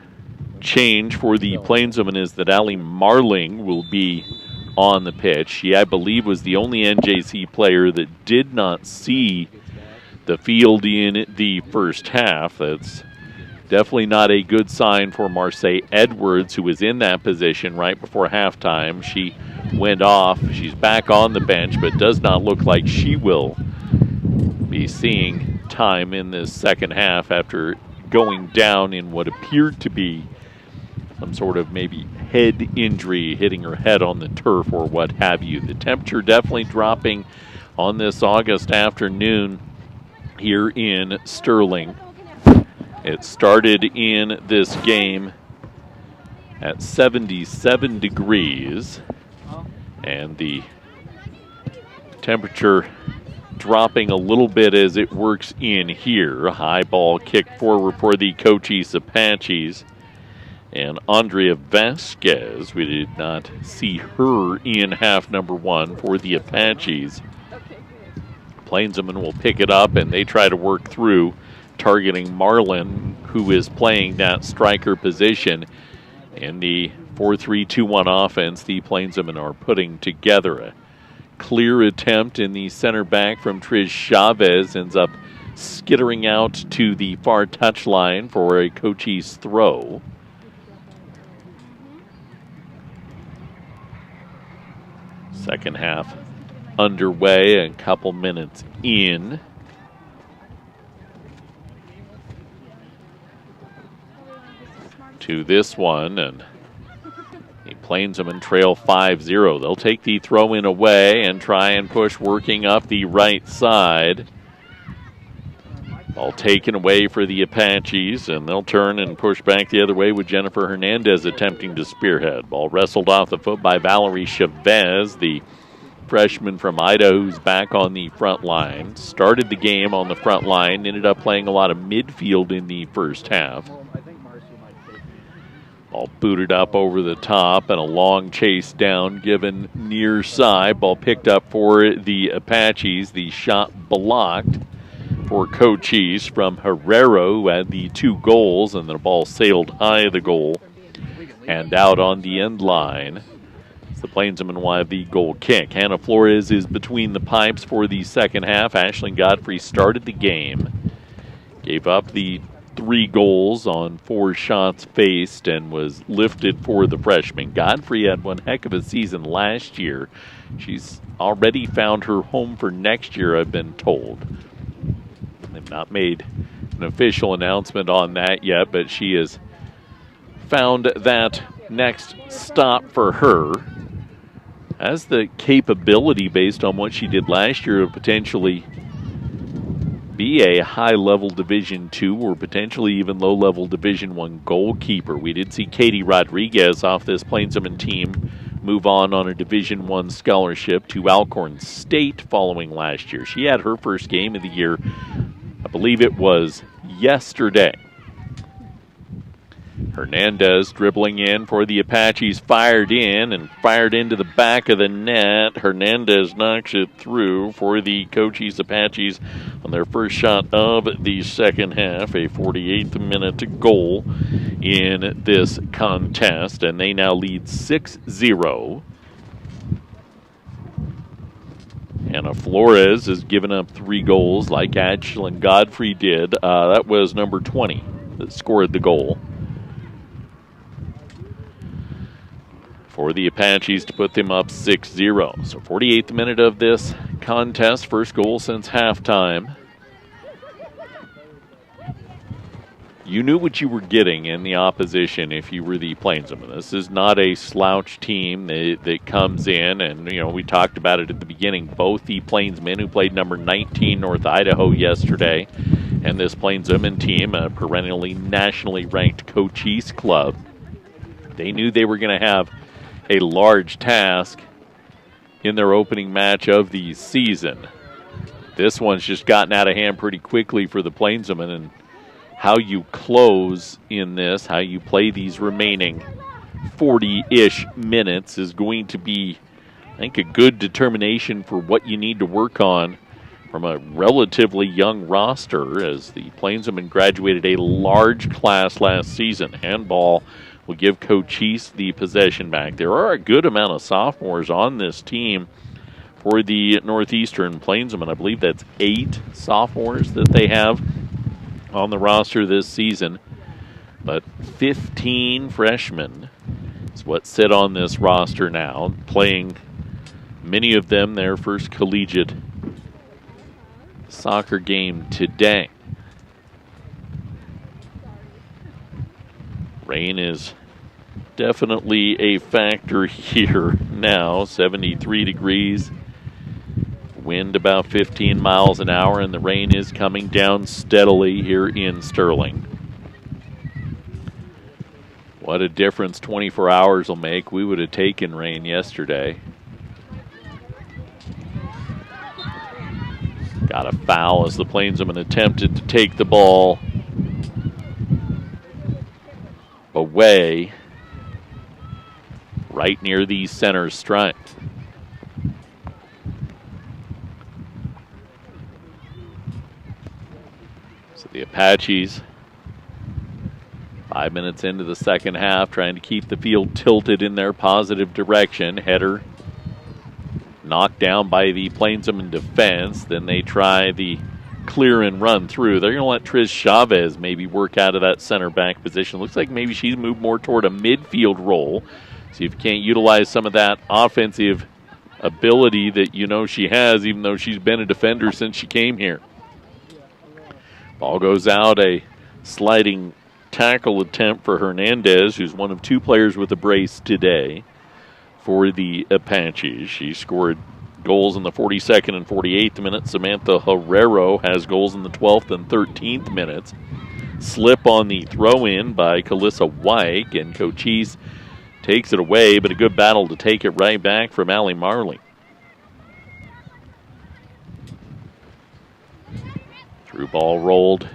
change for the Plainswomen is that Allie Marling will be on the pitch. She, I believe, was the only NJC player that did not see the field in the first half. That's definitely not a good sign for Marseille Edwards, who was in that position right before halftime. She went off. She's back on the bench, but does not look like she will be seeing time in this second half after going down in what appeared to be some sort of maybe head injury, hitting her head on the turf or what have you. The temperature definitely dropping on this August afternoon here in Sterling. It started in this game at 77 degrees, and the temperature dropping a little bit as it works in here. High ball kicked forward for the Cochise Apaches. And Andrea Vasquez, we did not see her in half number 1 for the Apaches. Plainswomen will pick it up, and they try to work through, targeting Marlin, who is playing that striker position. In the 4-3-2-1 offense, the Plainswomen are putting together a clear attempt in the center back from Trish Chavez. Ends up skittering out to the far touchline for a Cochise throw. Second half underway, a couple minutes in. To this one, and the Plainswomen trail 5-0. They'll take the throw-in away and try and push, working up the right side. Ball taken away for the Apaches, and they'll turn and push back the other way with Jennifer Hernandez attempting to spearhead. Ball wrestled off the foot by Valerie Chavez, the freshman from Idaho, who's back on the front line. Started the game on the front line, ended up playing a lot of midfield in the first half. Ball booted up over the top and a long chase down given near side. Ball picked up for the Apaches. The shot blocked for Cochise from Herrero, who had the 2 goals, and the ball sailed high of the goal and out on the end line. The Plainswomen will have the goal kick. Hannah Flores is between the pipes for the second half. Ashlyn Godfrey started the game, gave up the 3 goals on 4 shots faced, and was lifted for the freshman. Godfrey had one heck of a season last year. She's already found her home for next year, I've been told. They've not made an official announcement on that yet, but she has found that next stop for her. Has the capability, based on what she did last year, of potentially be a high-level Division II or potentially even low-level Division I goalkeeper. We did see Katie Rodriguez off this Plainswomen team move on a Division I scholarship to Alcorn State following last year. She had her first game of the year, I believe it was yesterday. Hernandez dribbling in for the Apaches, fired into the back of the net. Hernandez knocks it through for the Cochise Apaches on their first shot of the second half, a 48th minute goal in this contest, and they now lead 6-0. Hannah Flores has given up 3 goals like Ashlyn Godfrey did. That was number 20 that scored the goal for the Apaches to put them up 6-0. So 48th minute of this contest, first goal since halftime. You knew what you were getting in the opposition if you were the Plainsmen. This is not a slouch team that comes in, and we talked about it at the beginning. Both the Plainsmen, who played number 19 North Idaho yesterday, and this Plainswomen team, a perennially nationally ranked Cochise club, they knew they were going to have a large task in their opening match of the season. This one's just gotten out of hand pretty quickly for the Plainswomen, and how you close in this, how you play these remaining 40-ish minutes is going to be, I think, a good determination for what you need to work on from a relatively young roster, as the Plainswomen graduated a large class last season. Handball will give Cochise the possession back. There are a good amount of sophomores on this team for the Northeastern Plainswomen. I believe that's 8 sophomores that they have on the roster this season, but 15 freshmen is what sit on this roster now, playing many of them their first collegiate soccer game today. Rain is definitely a factor here now. 73 degrees. Wind about 15 miles an hour, and the rain is coming down steadily here in Sterling. What a difference 24 hours will make. We would have taken rain yesterday. Got a foul as the Plainswomen attempted to take the ball away right near the center stripe. The Apaches, 5 minutes into the second half, trying to keep the field tilted in their positive direction. Header knocked down by the Plainswomen defense. Then they try the clear and run through. They're going to let Trish Chavez maybe work out of that center back position. Looks like maybe she's moved more toward a midfield role. See if you can't utilize some of that offensive ability that she has, even though she's been a defender since she came here. Ball goes out, a sliding tackle attempt for Hernandez, who's one of 2 players with a brace today for the Apaches. She scored goals in the 42nd and 48th minutes. Samantha Herrero has goals in the 12th and 13th minutes. Slip on the throw-in by Calissa Wyke, and Cochise takes it away, but a good battle to take it right back from Allie Marley. Through ball rolled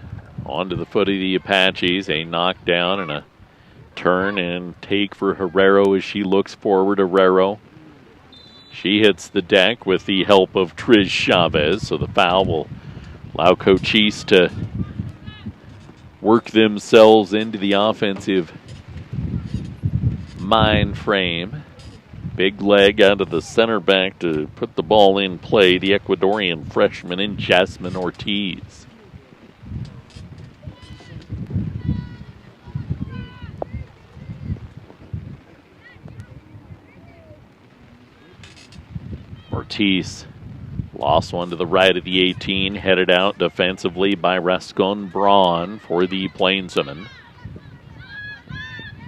onto the foot of the Apaches. A knockdown and a turn and take for Herrero as she looks forward. Herrero, she hits the deck with the help of Trish Chavez, so the foul will allow Cochise to work themselves into the offensive mind frame. Big leg out of the center back to put the ball in play, the Ecuadorian freshman in Jasmine Ortiz. Ortiz lost one to the right of the 18, headed out defensively by Rascon Braun for the Plainswomen.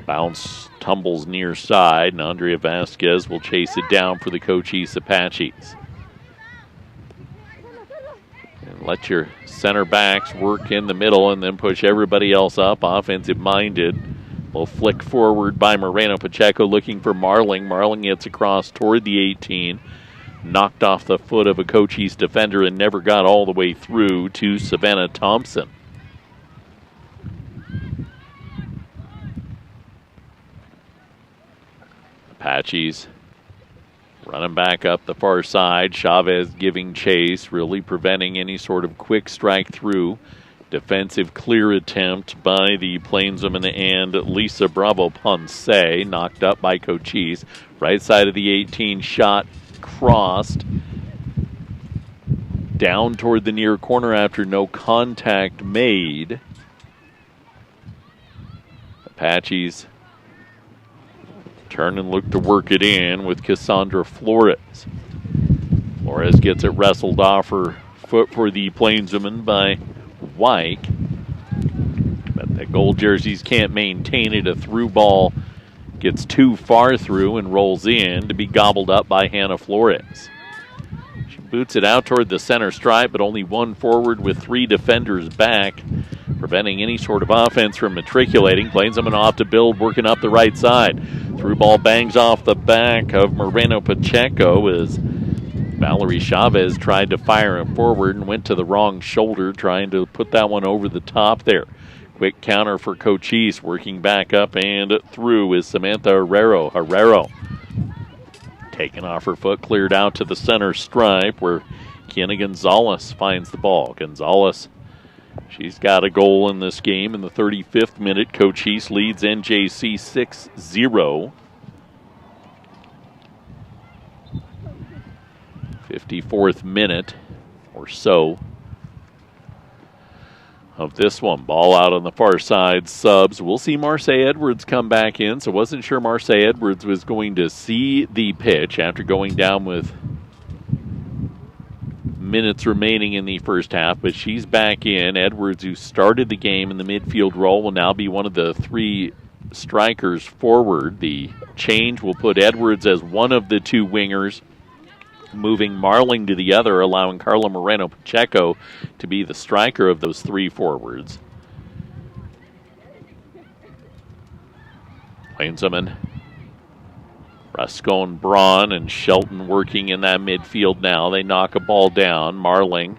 Bounce tumbles near side, and Andrea Vasquez will chase it down for the Cochise Apaches. And let your center backs work in the middle and then push everybody else up. Offensive-minded will flick forward by Moreno Pacheco looking for Marling. Marling gets across toward the 18. Knocked off the foot of a Cochise defender and never got all the way through to Savannah Thompson. Apaches running back up the far side. Chavez giving chase, really preventing any sort of quick strike through. Defensive clear attempt by the Plainswoman and Lisa Bravo Ponce, knocked up by Cochise. Right side of the 18, shot crossed down toward the near corner after no contact made. Apaches turn and look to work it in with Cassandra Flores. Flores gets it wrestled off her foot for the Plainswoman by Wyke. But the gold jerseys can't maintain it. A through ball gets too far through and rolls in to be gobbled up by Hannah Flores. She boots it out toward the center stripe, but only one forward with three defenders back, preventing any sort of offense from matriculating. Plainswoman off to build, working up the right side. Through ball bangs off the back of Moreno Pacheco as Valerie Chavez tried to fire him forward and went to the wrong shoulder, trying to put that one over the top there. Quick counter for Cochise, working back up and through is Samantha Herrero. Herrero taken off her foot, cleared out to the center stripe where Kiana Gonzalez finds the ball. Gonzalez, she's got a goal in this game in the 35th minute. Cochise leads NJC 6-0. 54th minute or so of this one. Ball out on the far side. Subs. We'll see Marseille Edwards come back in. So wasn't sure Marseille Edwards was going to see the pitch after going down with minutes remaining in the first half, but she's back in. Edwards, who started the game in the midfield role, will now be one of the three strikers forward. The change will put Edwards as one of the two wingers, moving Marling to the other, allowing Carla Moreno Pacheco to be the striker of those three forwards. Plainswoman, Rascon Braun and Shelton working in that midfield now. They knock a ball down. Marling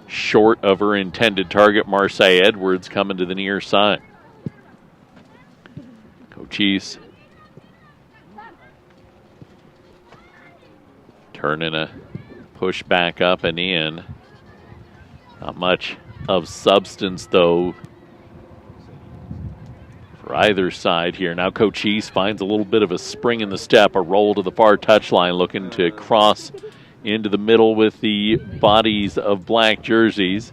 short of her intended target. Marseille Edwards coming to the near side. Cochise turning a push back up and in. Not much of substance, though, for either side here. Now Cochise finds a little bit of a spring in the step, a roll to the far touchline, looking to cross into the middle with the bodies of black jerseys.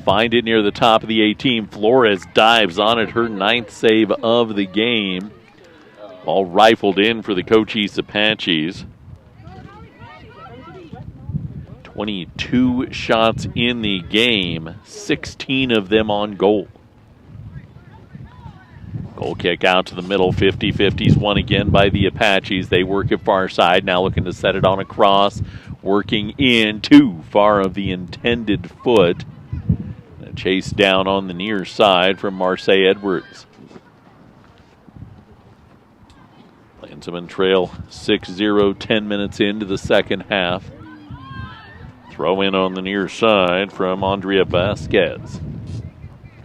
Find it near the top of the 18. Flores dives on it, her 9th save of the game. Ball rifled in for the Cochise Apaches. 22 shots in the game, 16 of them on goal. Goal kick out to the middle, 50-50s won again by the Apaches. They work it far side, now looking to set it on a cross, working in too far of the intended foot. A chase down on the near side from Marseille Edwards. Plainswoman trail 6-0, 10 minutes into the second half. Throw in on the near side from Andrea Vasquez.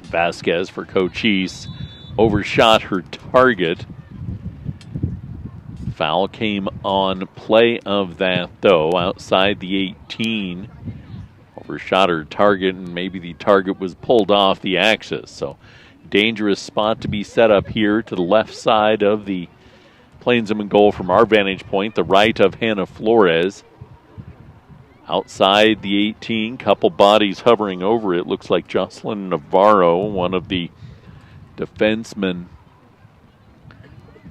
Vasquez for Cochise overshot her target. Foul came on play of that, though, outside the 18. Overshot her target, and maybe the target was pulled off the axis. So, dangerous spot to be set up here to the left side of the Plainswoman goal from our vantage point, the right of Hannah Flores. Outside the 18, couple bodies hovering over it. Looks like Jocelyn Navarro, one of the defensemen,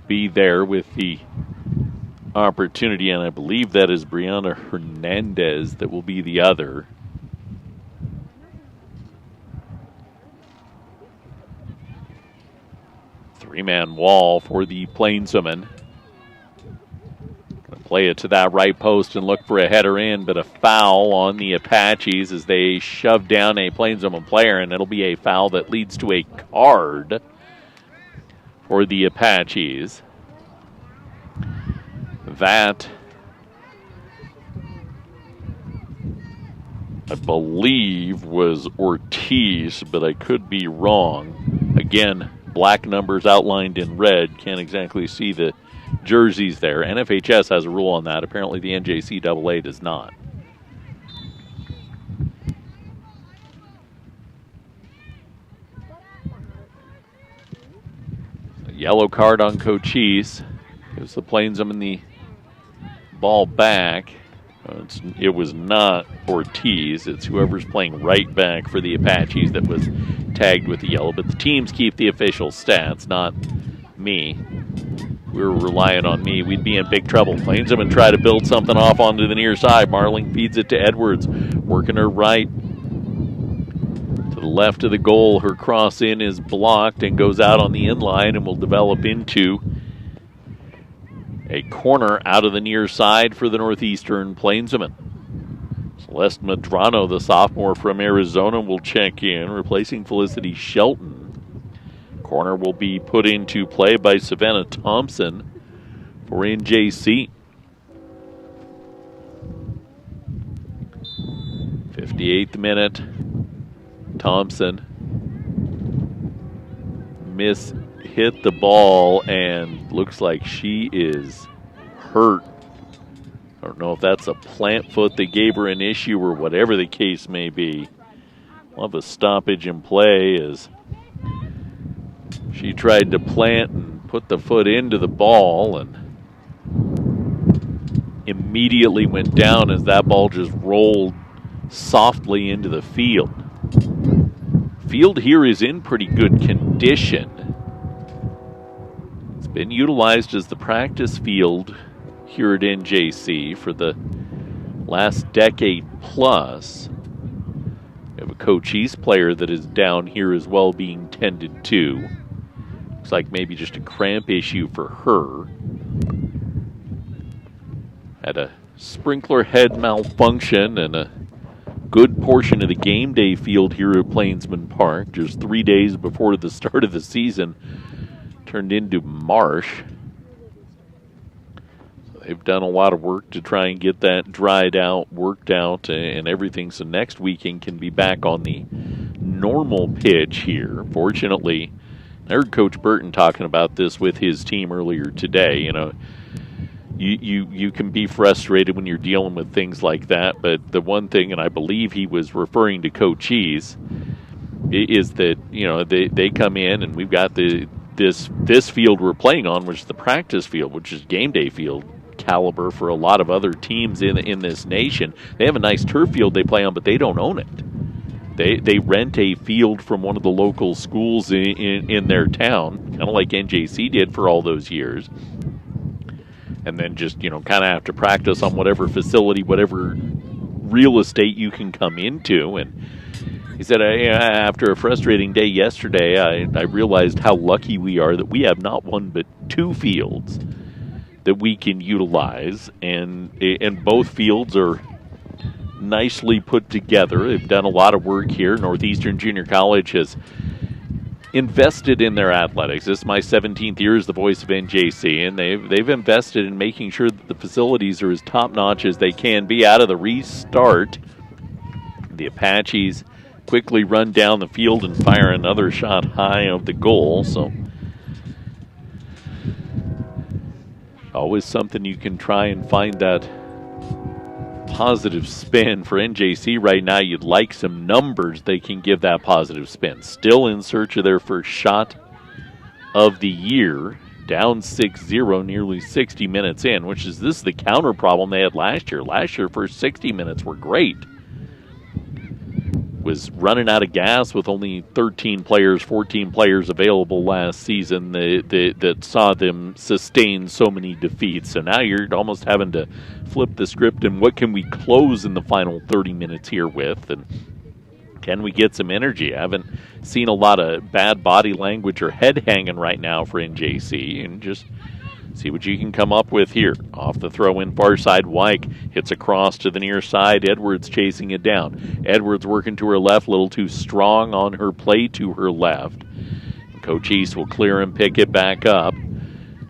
be there with the opportunity, and I believe that is Brianna Hernandez that will be the other. Three-man wall for the Plainswomen. Play it to that right post and look for a header in, but a foul on the Apaches as they shove down a Plainswoman player, and it'll be a foul that leads to a card for the Apaches. That, I believe, was Ortiz, but I could be wrong. Again, black numbers outlined in red. Can't exactly see the jerseys there. NFHS has a rule on that. Apparently the NJCAA does not. A yellow card on Cochise. Gives the Plainsmen the ball back. It was not Ortiz. It's whoever's playing right back for the Apaches that was tagged with the yellow. But the teams keep the official stats, not me. If we were relying on me, we'd be in big trouble. Plainsmen try to build something off onto the near side. Marling feeds it to Edwards, working her right to the left of the goal. Her cross in is blocked and goes out on the inline and will develop into a corner out of the near side for the Northeastern Plainsmen. Celeste Medrano, the sophomore from Arizona, will check in, replacing Felicity Shelton. Corner will be put into play by Savannah Thompson for NJC. 58th minute. Thompson hit the ball and looks like she is hurt. I don't know if that's a plant foot that gave her an issue or whatever the case may be. We'll have a stoppage in play as she tried to plant and put the foot into the ball and immediately went down as that ball just rolled softly into the field. Field here is in pretty good condition. It's been utilized as the practice field here at NJC for the last decade plus. We have a Cochise player that is down here as well being tended to. Looks like maybe just a cramp issue for her. Had a sprinkler head malfunction and a good portion of the game day field here at Plainsman Park, just 3 days before the start of the season, turned into marsh. So they've done a lot of work to try and get that dried out, worked out, and everything. So next weekend can be back on the normal pitch here. Fortunately, I heard Coach Burton talking about this with his team earlier today. You know, you can be frustrated when you're dealing with things like that, but the one thing, and I believe he was referring to Cochise, is that, you know, they come in and we've got this field we're playing on, which is the practice field, which is game day field caliber for a lot of other teams in this nation. They have a nice turf field they play on, but they don't own it. They rent a field from one of the local schools in their town, kind of like NJC did for all those years. And then just, you know, kind of have to practice on whatever facility, whatever real estate you can come into. And he said, after a frustrating day yesterday, I realized how lucky we are that we have not one but two fields that we can utilize. And both fields are nicely put together. They've done a lot of work here. Northeastern Junior College has invested in their athletics. This is my 17th year as the voice of NJC, and they've invested in making sure that the facilities are as top-notch as they can be. Out of the restart, the Apaches quickly run down the field and fire another shot high of the goal. So always something you can try and find that positive spin. For NJC right now, you'd like some numbers they can give that positive spin. Still in search of their first shot of the year, down 6-0 nearly 60 minutes in, which is this is the counter problem they had last year. Last year, first 60 minutes were great. Was running out of gas with only 13 players, 14 players available last season that saw them sustain so many defeats. So now you're almost having to flip the script and what can we close in the final 30 minutes here with, and can we get some energy? I haven't seen a lot of bad body language or head hanging right now for NJC, and just see what you can come up with here. Off the throw-in far side, Wyke hits across to the near side. Edwards chasing it down. Edwards working to her left, a little too strong on her play to her left. Cochise will clear and pick it back up.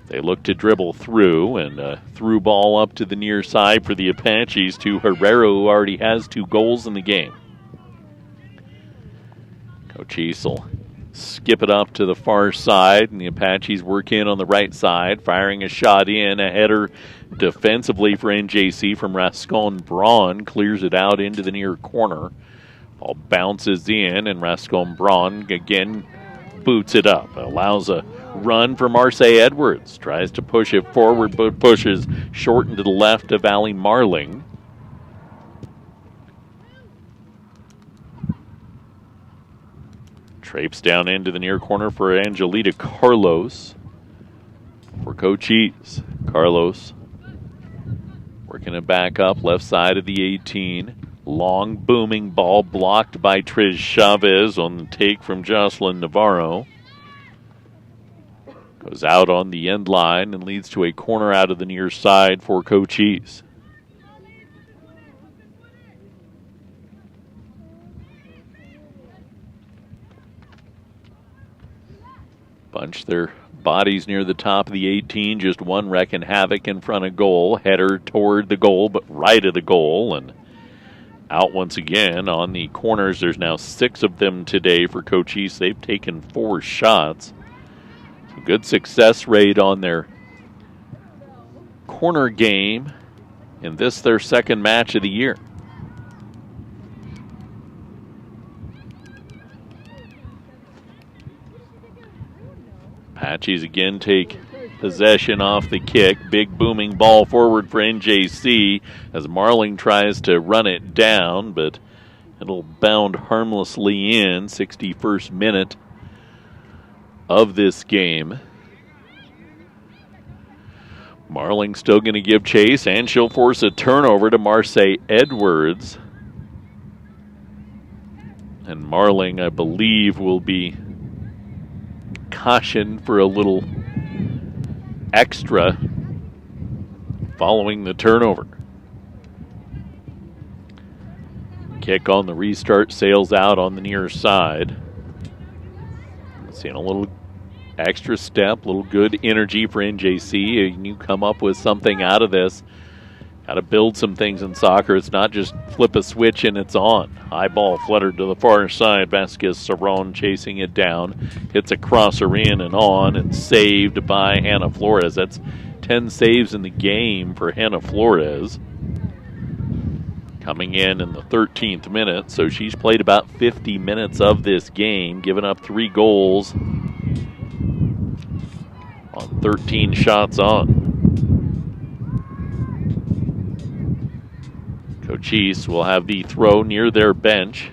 They look to dribble through, and through ball up to the near side for the Apaches to Herrera, who already has 2 goals in the game. Cochise will skip it up to the far side, and the Apaches work in on the right side, firing a shot in, a header defensively for NJC from Rascon Braun, clears it out into the near corner. Ball bounces in, and Rascon Braun again boots it up. Allows a run for Marseille Edwards. Tries to push it forward, but pushes short into the left of Allie Marling. Traipse down into the near corner for Angelita Carlos for Cochise. Carlos working it back up, left side of the 18. Long booming ball blocked by Trish Chavez on the take from Jocelyn Navarro. Goes out on the end line and leads to a corner out of the near side for Cochise. Bunch their bodies near the top of the 18. Just one wrecking havoc in front of goal. Header toward the goal, but right of the goal. And out once again on the corners. There's now 6 of them today for Cochise. They've taken 4 shots. So good success rate on their corner game in this, their second match of the year. Apaches again take possession off the kick. Big booming ball forward for NJC as Marling tries to run it down, but it'll bound harmlessly in. 61st minute of this game. Marling still going to give chase, and she'll force a turnover to Marseille Edwards. And Marling, I believe, will be cautioned for a little extra following the turnover. Kick on the restart sails out on the near side. Seeing a little extra step, a little good energy for NJC. And you come up with something out of this. Got to build some things in soccer. It's not just flip a switch and it's on. High ball fluttered to the far side. Vasquez Cerrone chasing it down. Hits a crosser in and on and saved by Hannah Flores. That's 10 saves in the game for Hannah Flores. Coming in the 13th minute. So she's played about 50 minutes of this game, giving up 3 goals on 13 shots on. Cochise will have the throw near their bench.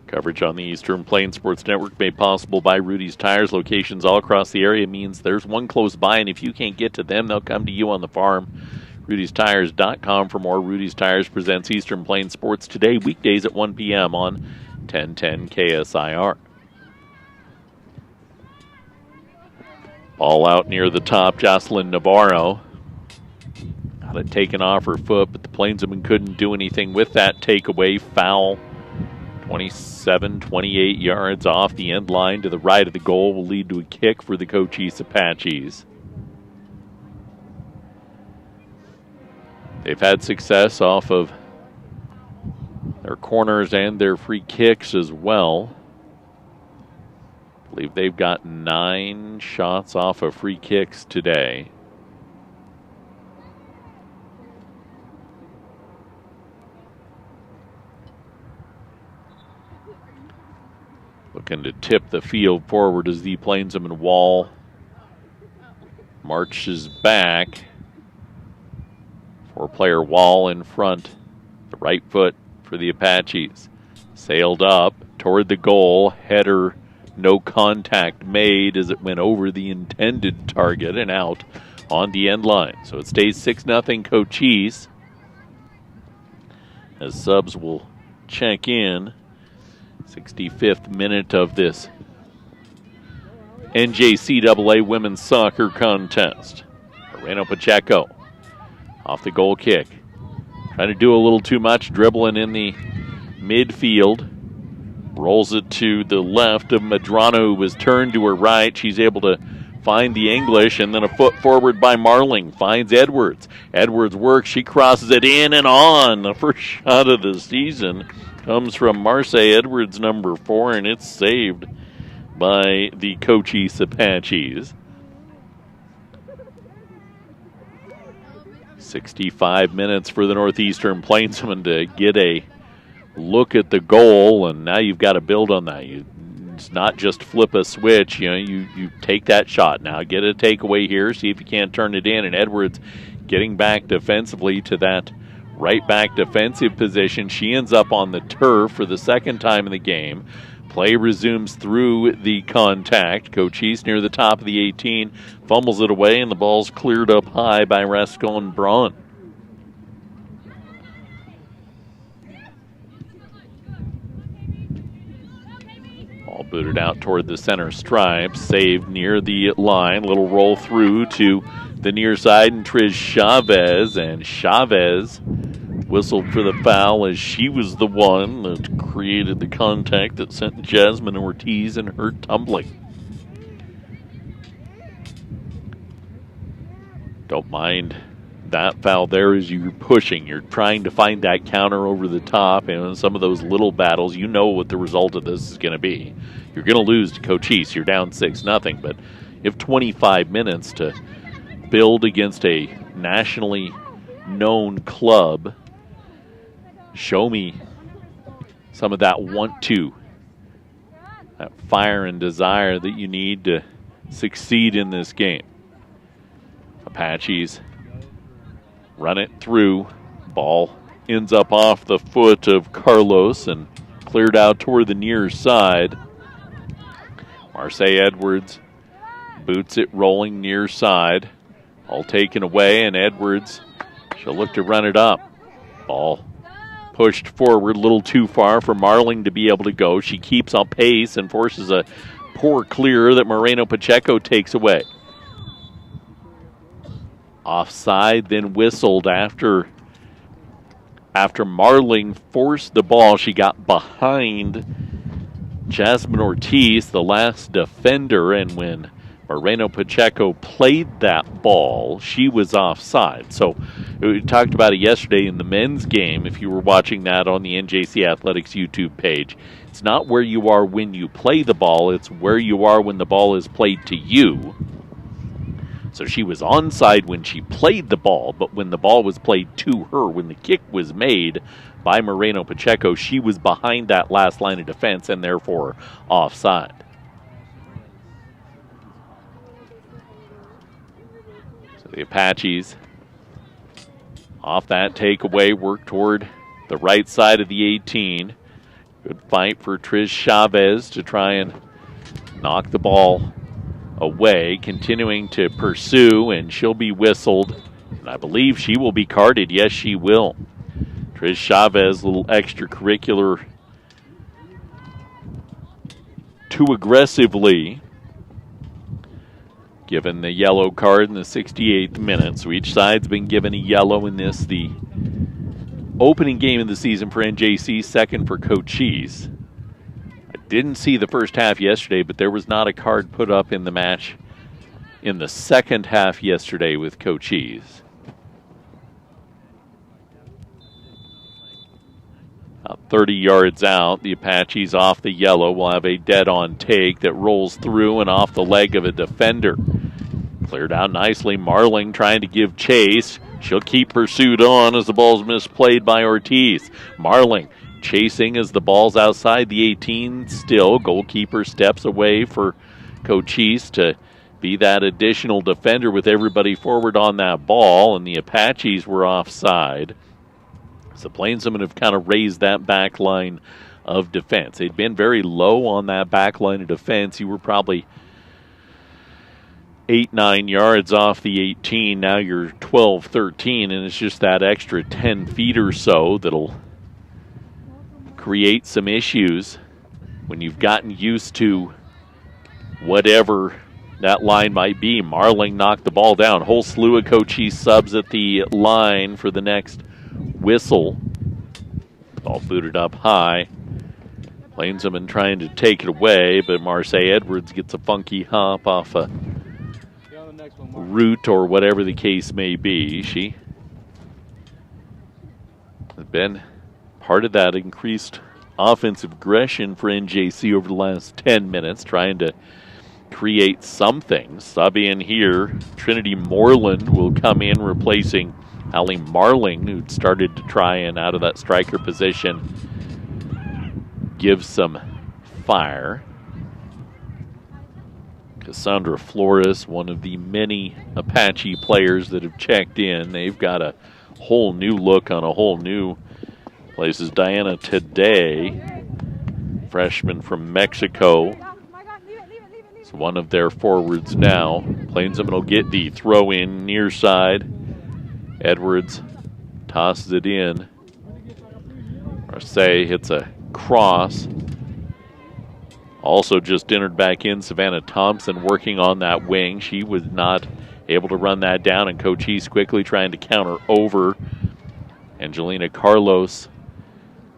Coverage on the Eastern Plains Sports Network made possible by Rudy's Tires. Locations all across the area means there's one close by, and if you can't get to them, they'll come to you on the farm. Rudy'sTires.com for more. Rudy's Tires presents Eastern Plains Sports today, weekdays at 1 p.m. on 1010 KSIR. Ball out near the top, Jocelyn Navarro. Got it taken off her foot, but the Plainswomen couldn't do anything with that takeaway. Foul, 27, 28 yards off the end line to the right of the goal, will lead to a kick for the Cochise Apaches. They've had success off of their corners and their free kicks as well. I believe they've got 9 shots off of free kicks today. Looking to tip the field forward as the Plainswoman Wall marches back. 4-player Wall in front. The right foot for the Apaches. Sailed up toward the goal. Header, no contact made as it went over the intended target and out on the end line. So it stays 6-0 Cochise. As subs will check in. 65th minute of this NJCAA women's soccer contest. Moreno Pacheco off the goal kick. Trying to do a little too much, dribbling in the midfield. Rolls it to the left of Medrano, who was turned to her right. She's able to find the English, and then a foot forward by Marling. Finds Edwards. Edwards works. She crosses it in and on. The first shot of the season comes from Marseille Edwards, number 4, and it's saved by the Cochise Apaches. 65 minutes for the Northeastern Plainsmen to get a look at the goal, and now you've got to build on that. It's not just flip a switch. You take that shot now, get a takeaway here, see if you can't turn it in. And Edwards getting back defensively to that right back defensive position. She ends up on the turf for the second time in the game. Play resumes through the contact. Cochise near the top of the 18, fumbles it away, and the ball's cleared up high by Rascon Braun. Ball booted out toward the center stripe, saved near the line. Little roll through to the near side, and Trish Chavez, and Chavez whistled for the foul as she was the one that created the contact that sent Jasmine Ortiz and her tumbling. Don't mind that foul there as you're pushing. You're trying to find that counter over the top, and in some of those little battles, you know what the result of this is going to be. You're going to lose to Cochise. You're down 6-0, but you have 25 minutes to build against a nationally known club. Show me some of that want to, that fire and desire that you need to succeed in this game. Apaches run it through. Ball ends up off the foot of Carlos and cleared out toward the near side. Marseille Edwards boots it rolling near side. All taken away, and Edwards, she'll look to run it up. Ball pushed forward a little too far for Marling to be able to go. She keeps on pace and forces a poor clear that Moreno Pacheco takes away. Offside, then whistled after Marling forced the ball. She got behind Jasmine Ortiz, the last defender, and when Moreno Pacheco played that ball, she was offside. So we talked about it yesterday in the men's game, if you were watching that on the NJC Athletics YouTube page. It's not where you are when you play the ball, it's where you are when the ball is played to you. So she was onside when she played the ball, but when the ball was played to her, when the kick was made by Moreno Pacheco, she was behind that last line of defense and therefore offside. So the Apaches, off that takeaway, work toward the right side of the 18. Good fight for Trish Chavez to try and knock the ball away, continuing to pursue, and she'll be whistled. And I believe she will be carded. Yes, she will. Trish Chavez, a little extracurricular too aggressively, given the yellow card in the 68th minute. So each side's been given a yellow in this, the opening game of the season for NJC, second for Cochise. Didn't see the first half yesterday, but there was not a card put up in the match in the second half yesterday with Cochise. About 30 yards out, the Apaches off the yellow will have a dead-on take that rolls through and off the leg of a defender. Cleared out nicely. Marling trying to give chase. She'll keep pursued on as the ball's misplayed by Ortiz. Marling chasing as the ball's outside the 18 still. Goalkeeper steps away for Cochise to be that additional defender with everybody forward on that ball, and the Apaches were offside. So Plainsmen have kind of raised that back line of defense. They'd been very low on that back line of defense. You were probably 8-9 yards off the 18. Now you're 12-13, and it's just that extra 10 feet or so that'll create some issues when you've gotten used to whatever that line might be. Marling knocked the ball down. Whole slew of Cochise subs at the line for the next whistle. Ball booted up high. Plainsmen trying to take it away, but Marseille Edwards gets a funky hop off a route or whatever the case may be. She has been part of that increased offensive aggression for NJC over the last 10 minutes, trying to create something. Sub in here, Trinity Moreland will come in, replacing Allie Marling, who started to try and out of that striker position give some fire. Cassandra Flores, one of the many Apache players that have checked in. They've got a whole new look on a whole new places. Diana Today, freshman from Mexico, is one of their forwards now. Plainsman will get the throw in near side. Edwards tosses it in. Marseille hits a cross. Also just entered back in Savannah Thompson working on that wing. She was not able to run that down, and Cochise quickly trying to counter over. Angelina Carlos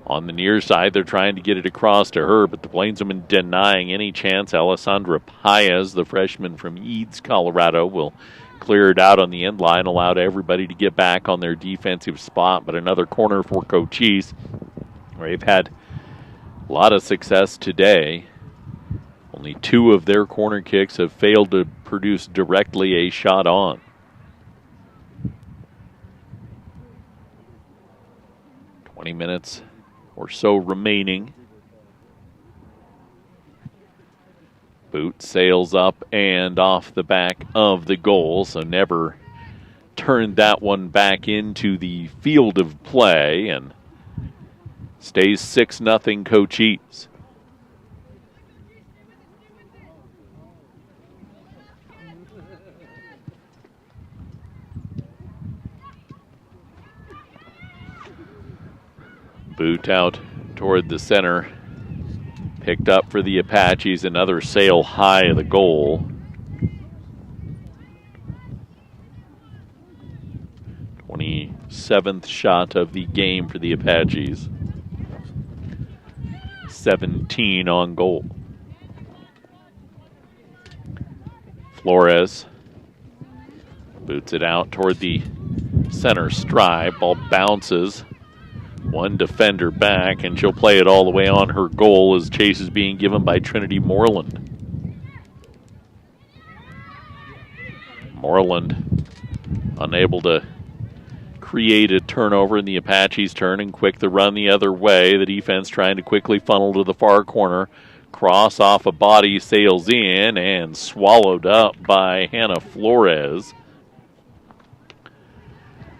on the near side. They're trying to get it across to her, but the Plainswomen denying any chance. Alessandra Paez, the freshman from Eads, Colorado, will clear it out on the end line, allowed everybody to get back on their defensive spot. But another corner for Cochise, where they've had a lot of success today. Only 2 of their corner kicks have failed to produce directly a shot on. Minutes or so remaining. Boot sails up and off the back of the goal, so never turned that one back into the field of play, and stays 6-0 Cochise. Boot out toward the center. Picked up for the Apaches. Another sail high of the goal. 27th shot of the game for the Apaches. 17 on goal. Flores boots it out toward the center stripe. Ball bounces. One defender back, and she'll play it all the way on her goal as chase is being given by Trinity Moreland. Moreland unable to create a turnover in the Apaches' turn, and quick the run the other way. The defense trying to quickly funnel to the far corner. Cross off a body, sails in, and swallowed up by Hannah Flores.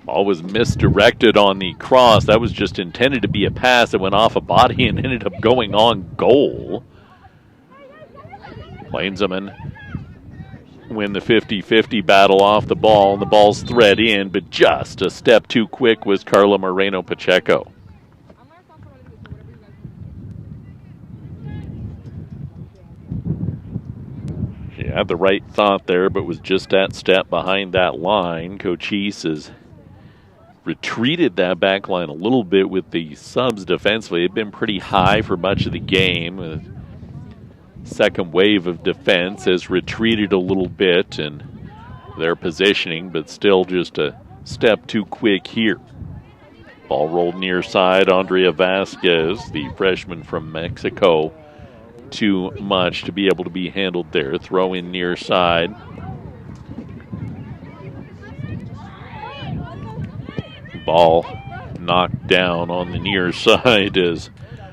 Ball was misdirected on the cross. That was just intended to be a pass that went off a body and ended up going on goal. Plainswomen win the 50-50 battle off the ball, and the ball's thread in, but just a step too quick was Carla Moreno Pacheco. She had the right thought there, but was just that step behind that line. Cochise is retreated that back line a little bit with the subs defensively. They've been pretty high for much of the game. Second wave of defense has retreated a little bit in their positioning, but still just a step too quick here. Ball rolled near side. Andrea Vasquez, the freshman from Mexico, too much to be able to be handled there. Throw in near side. Ball knocked down on the near side as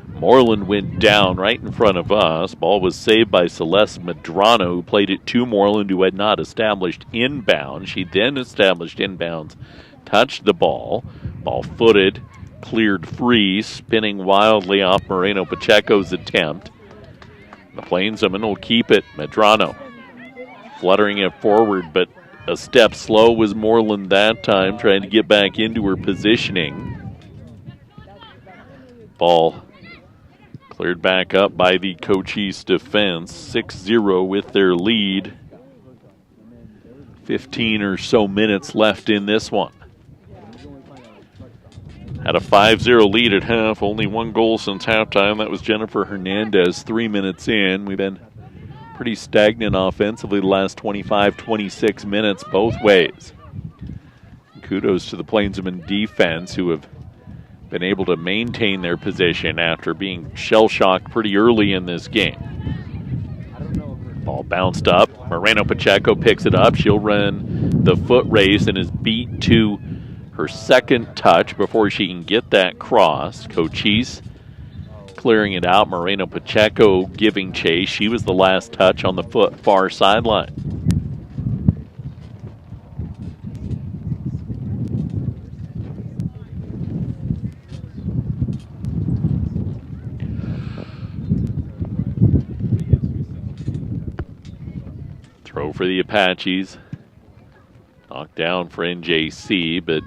Moreland went down right in front of us. Ball was saved by Celeste Medrano, who played it to Moreland, who had not established inbound. She then established inbounds, touched the ball. Ball footed, cleared free, spinning wildly off Moreno Pacheco's attempt. The Plainswomen will keep it. Medrano fluttering it forward, but a step slow was Moreland that time, trying to get back into her positioning. Ball cleared back up by the Cochise defense. 6-0 with their lead. 15 or so minutes left in this one. Had a 5-0 lead at half. Only one goal since halftime. That was Jennifer Hernandez 3 minutes in. We've been pretty stagnant offensively the last 25, 26 minutes both ways. Kudos to the Plainswomen defense, who have been able to maintain their position after being shell-shocked pretty early in this game. Ball bounced up. Moreno Pacheco picks it up. She'll run the foot race and is beat to her second touch before she can get that cross. Cochise clearing it out. Moreno Pacheco giving chase. She was the last touch on the foot far sideline. Throw for the Apaches. Knocked down for NJC, but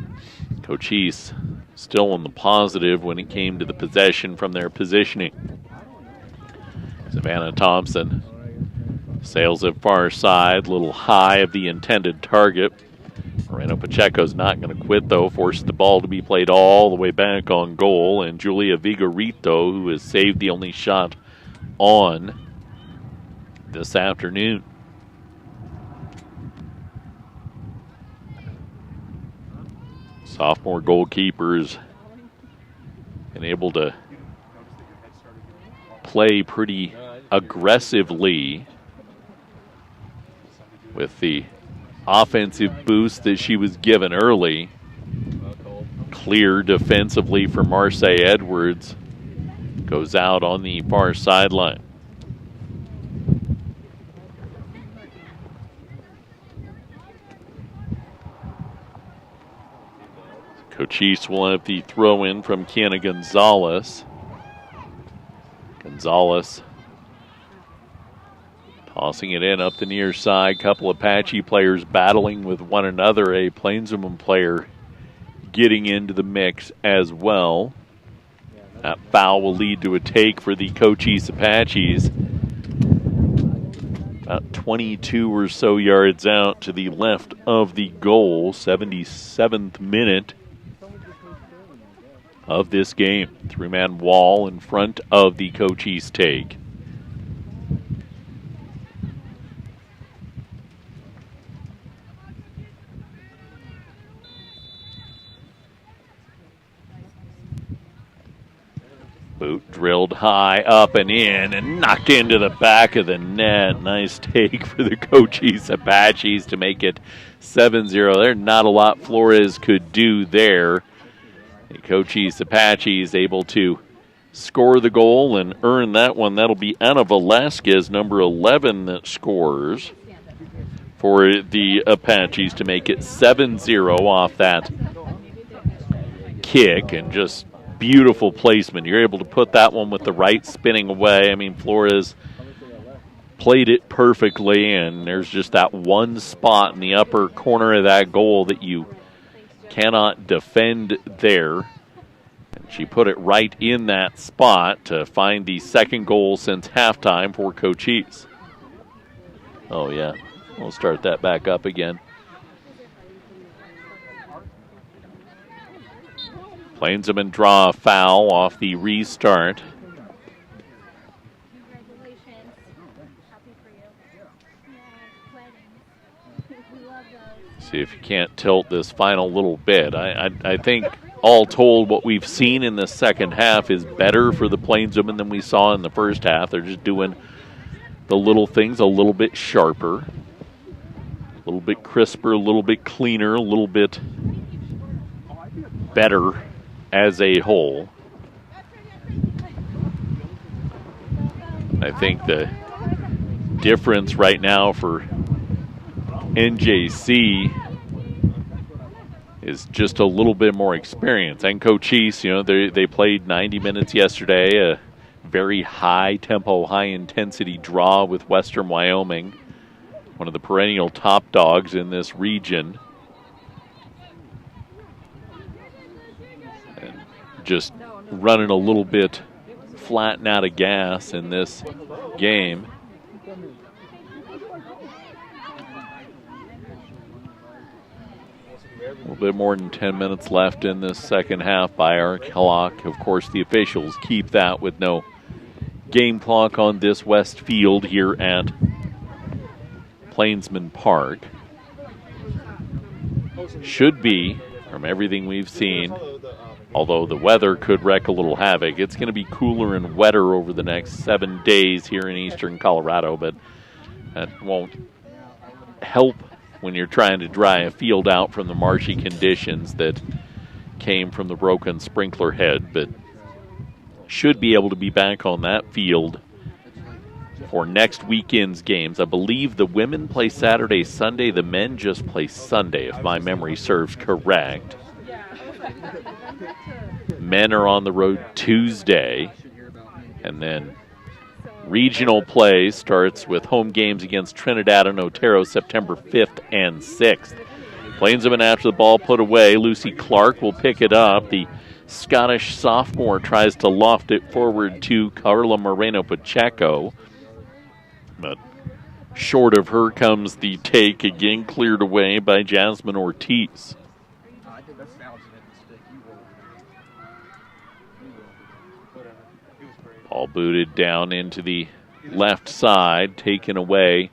Cochise still in the positive when it came to the possession from their positioning. Savannah Thompson sails it far side, little high of the intended target. Moreno Pacheco's not going to quit, though, forced the ball to be played all the way back on goal, and Julia Vigorito, who has saved the only shot on this afternoon. Sophomore goalkeepers been able to play pretty aggressively with the offensive boost that she was given early. Clear defensively for Marseille Edwards. Goes out on the far sideline. Cochise will have the throw in from Kiana Gonzalez. Gonzalez tossing it in up the near side. Couple Apache players battling with one another. A Plainswoman player getting into the mix as well. That foul will lead to a take for the Cochise Apaches. About 22 or so yards out to the left of the goal. 77th minute of this game. Three-man wall in front of the Cochise take. Boot drilled high up and in and knocked into the back of the net. Nice take for the Cochise Apaches to make it 7-0. There's not a lot Flores could do there. The Cochise Apaches able to score the goal and earn that one. That'll be Anna Velasquez, number 11, that scores for the Apaches to make it 7-0 off that kick. And just beautiful placement. You're able to put that one with the right spinning away. I mean, Flores played it perfectly, and there's just that one spot in the upper corner of that goal that you cannot defend there. And she put it right in that spot to find the second goal since halftime for Cochise. Oh, yeah. We'll start that back up again. Plainswomen draw a foul off the restart. See if you can't tilt this final little bit. I think all told what we've seen in the second half is better for the Plainswomen than we saw in the first half. They're just doing the little things a little bit sharper, a little bit crisper, a little bit cleaner, a little bit better as a whole. I think the difference right now for NJC is just a little bit more experience. And Cochise, you know, they played 90 minutes yesterday, a very high tempo, high intensity draw with Western Wyoming, one of the perennial top dogs in this region. And just running a little bit flat and out of gas in this game. A little bit more than 10 minutes left in this second half by our clock. Of course, the officials keep that with no game clock on this West Field here at Plainsman Park. Should be, from everything we've seen, although the weather could wreak a little havoc. It's going to be cooler and wetter over the next 7 days here in eastern Colorado, but that won't help when you're trying to dry a field out from the marshy conditions that came from the broken sprinkler head, but should be able to be back on that field for next weekend's games. I believe the women play Saturday, Sunday. The men just play Sunday, if my memory serves correct. Men are on the road Tuesday, and then regional play starts with home games against Trinidad and Otero September 5th and 6th. Plainsman after the ball put away. Lucy Clark will pick it up. The Scottish sophomore tries to loft it forward to Carla Moreno-Pacheco, but short of her comes the take, again cleared away by Jasmine Ortiz. Ball booted down into the left side, taken away,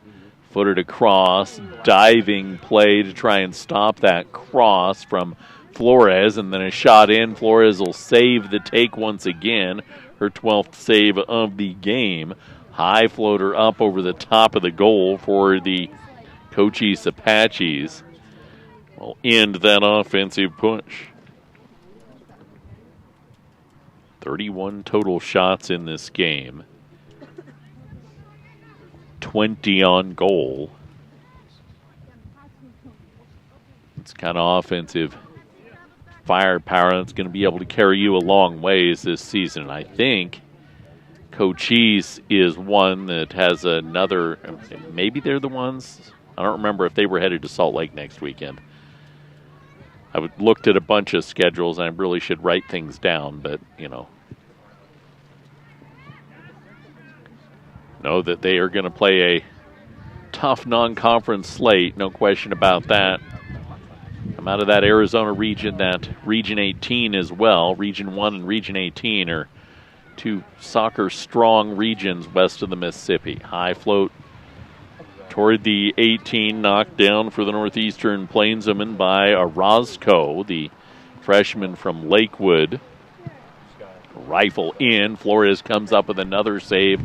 footed across, diving play to try and stop that cross from Flores, and then a shot in. Flores will save the take once again, her 12th save of the game. High floater up over the top of the goal for the Cochise Apaches. Will end that offensive push. 31 total shots in this game. 20 on goal. It's kind of offensive firepower that's going to be able to carry you a long ways this season. I think Cochise is one that has another, maybe they're the ones, I don't remember if they were headed to Salt Lake next weekend. I looked at a bunch of schedules, and I really should write things down, but, you know that they are going to play a tough non-conference slate, no question about that. I'm out of that Arizona region, that Region 18 as well. Region 1 and Region 18 are two soccer-strong regions west of the Mississippi. High float toward the 18, knocked down for the Northeastern Plainsmen by Orozco, the freshman from Lakewood. Rifle in. Flores comes up with another save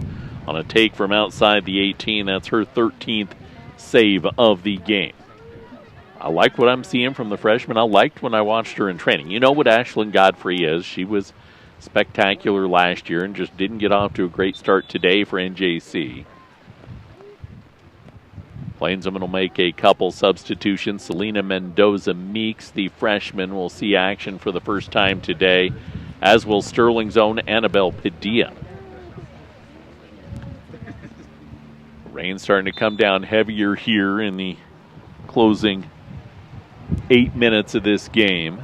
on a take from outside the 18. That's her 13th save of the game. I like what I'm seeing from the freshman. I liked when I watched her in training. You know what Ashlyn Godfrey is. She was spectacular last year and just didn't get off to a great start today for NJC. Plainsman will make a couple substitutions. Selena Mendoza-Meeks, the freshman, will see action for the first time today, as will Sterling's own Annabelle Padilla. Rain starting to come down heavier here in the closing 8 minutes of this game.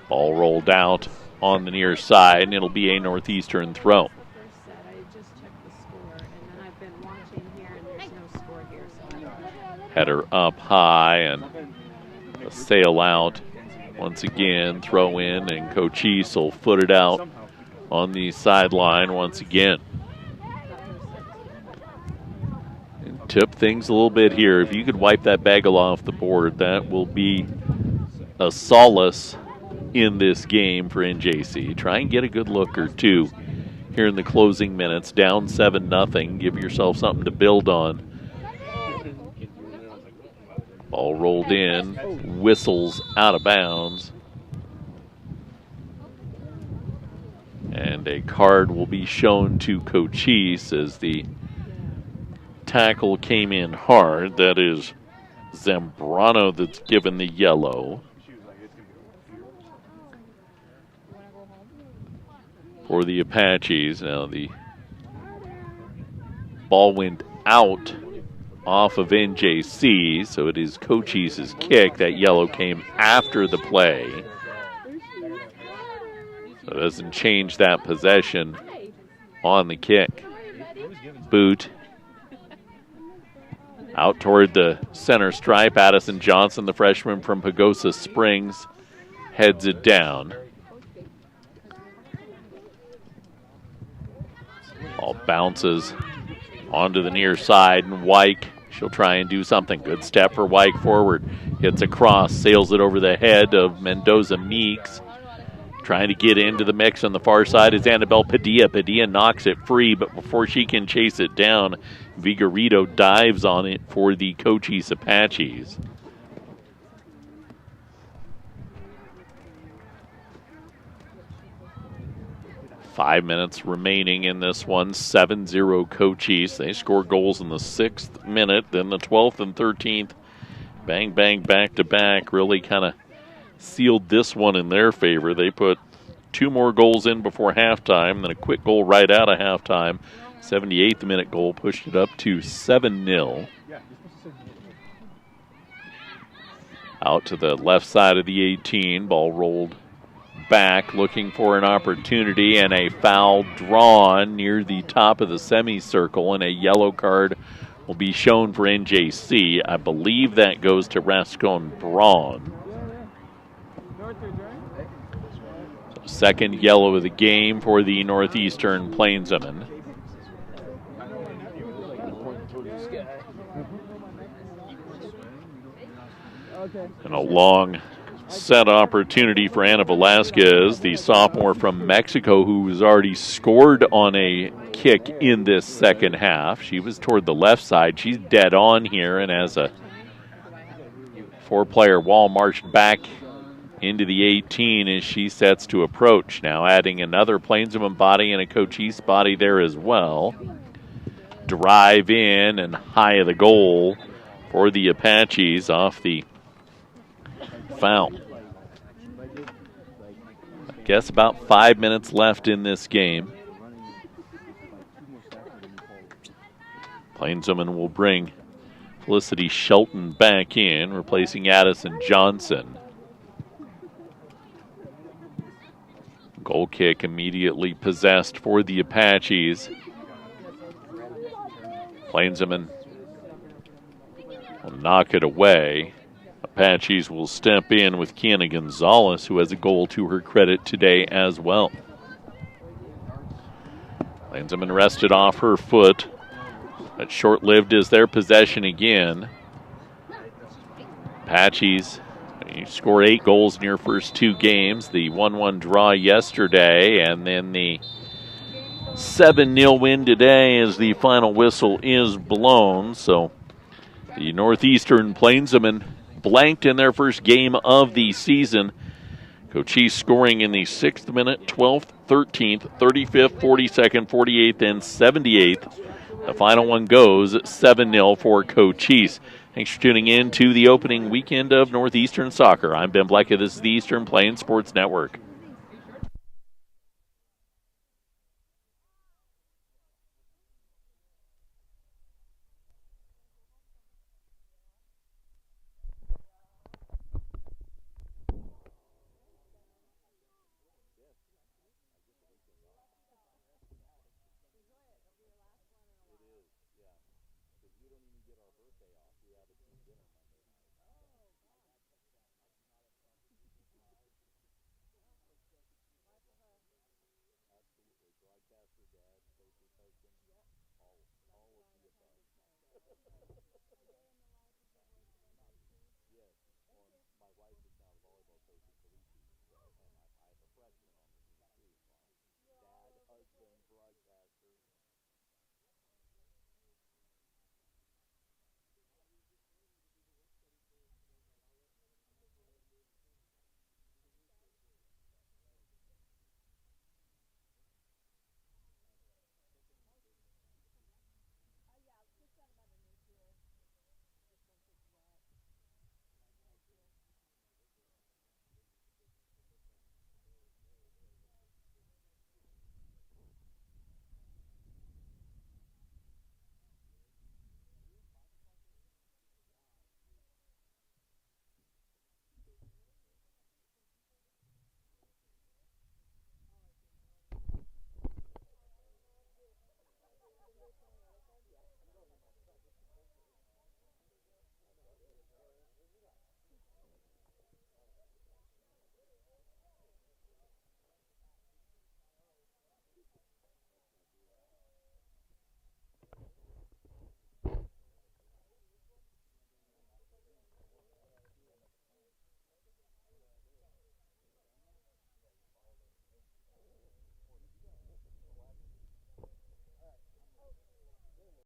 Ball rolled out on the near side, and it'll be a Northeastern throw. Header up high and a sail out once again. Throw in, and Cochise will foot it out on the sideline once again. And tip things a little bit here. If you could wipe that bagel off the board, that will be a solace in this game for NJC. Try and get a good look or two here in the closing minutes. Down 7-0. Give yourself something to build on. Ball rolled in, whistles out of bounds. And a card will be shown to Cochise as the tackle came in hard. That is Zambrano that's given the yellow. For the Apaches. Now the ball went out off of NJC, so it is Cochise's kick. That yellow came after the play. So it doesn't change that possession on the kick. Boot. Out toward the center stripe. Addison Johnson, the freshman from Pagosa Springs, heads it down. Ball bounces onto the near side, and Wyke She'll try and do something. Good step for Wyke forward. Hits across, sails it over the head of Mendoza Meeks. Trying to get into the mix on the far side is Annabelle Padilla. Padilla knocks it free, but before she can chase it down, Vigorito dives on it for the Cochise Apaches. Five minutes remaining in this one. 7-0 Cochise. They score goals in the 6th minute, then the 12th and 13th. Bang, bang, back to back. Really kind of sealed this one in their favor. They put 2 more goals in before halftime, then a quick goal right out of halftime. 78th minute goal pushed it up to 7-0. Out to the left side of the 18. Ball rolled back, looking for an opportunity, and a foul drawn near the top of the semicircle, and a yellow card will be shown for NJC. I believe that goes to Rascon Braun. So second yellow of the game for the Northeastern Plainswomen. And a long set opportunity for Anna Velasquez, the sophomore from Mexico, who has already scored on a kick in this second half. She was toward the left side. She's dead on here, and as a 4-player wall marched back into the 18 as she sets to approach. Now adding another Plainswoman body and a Cochise body there as well. Drive in and high of the goal for the Apaches off the foul. I guess about 5 minutes left in this game. Plainswoman will bring Felicity Shelton back in, replacing Addison Johnson. Goal kick immediately possessed for the Apaches. Plainswoman will knock it away. Apaches will step in with Kiana Gonzalez, who has a goal to her credit today as well. Plainswoman rested off her foot, but short-lived is their possession again. Apaches, you score 8 goals in your first 2 games. The 1-1 draw yesterday, and then the 7-0 win today as the final whistle is blown. So the Northeastern Plainswomen blanked in their first game of the season. Cochise scoring in the 6th minute, 12th, 13th, 35th, 42nd, 48th, and 78th. The final one goes 7-0 for Cochise. Thanks for tuning in to the opening weekend of Northeastern Soccer. I'm Ben Blecker. This is the Eastern Plains Sports Network.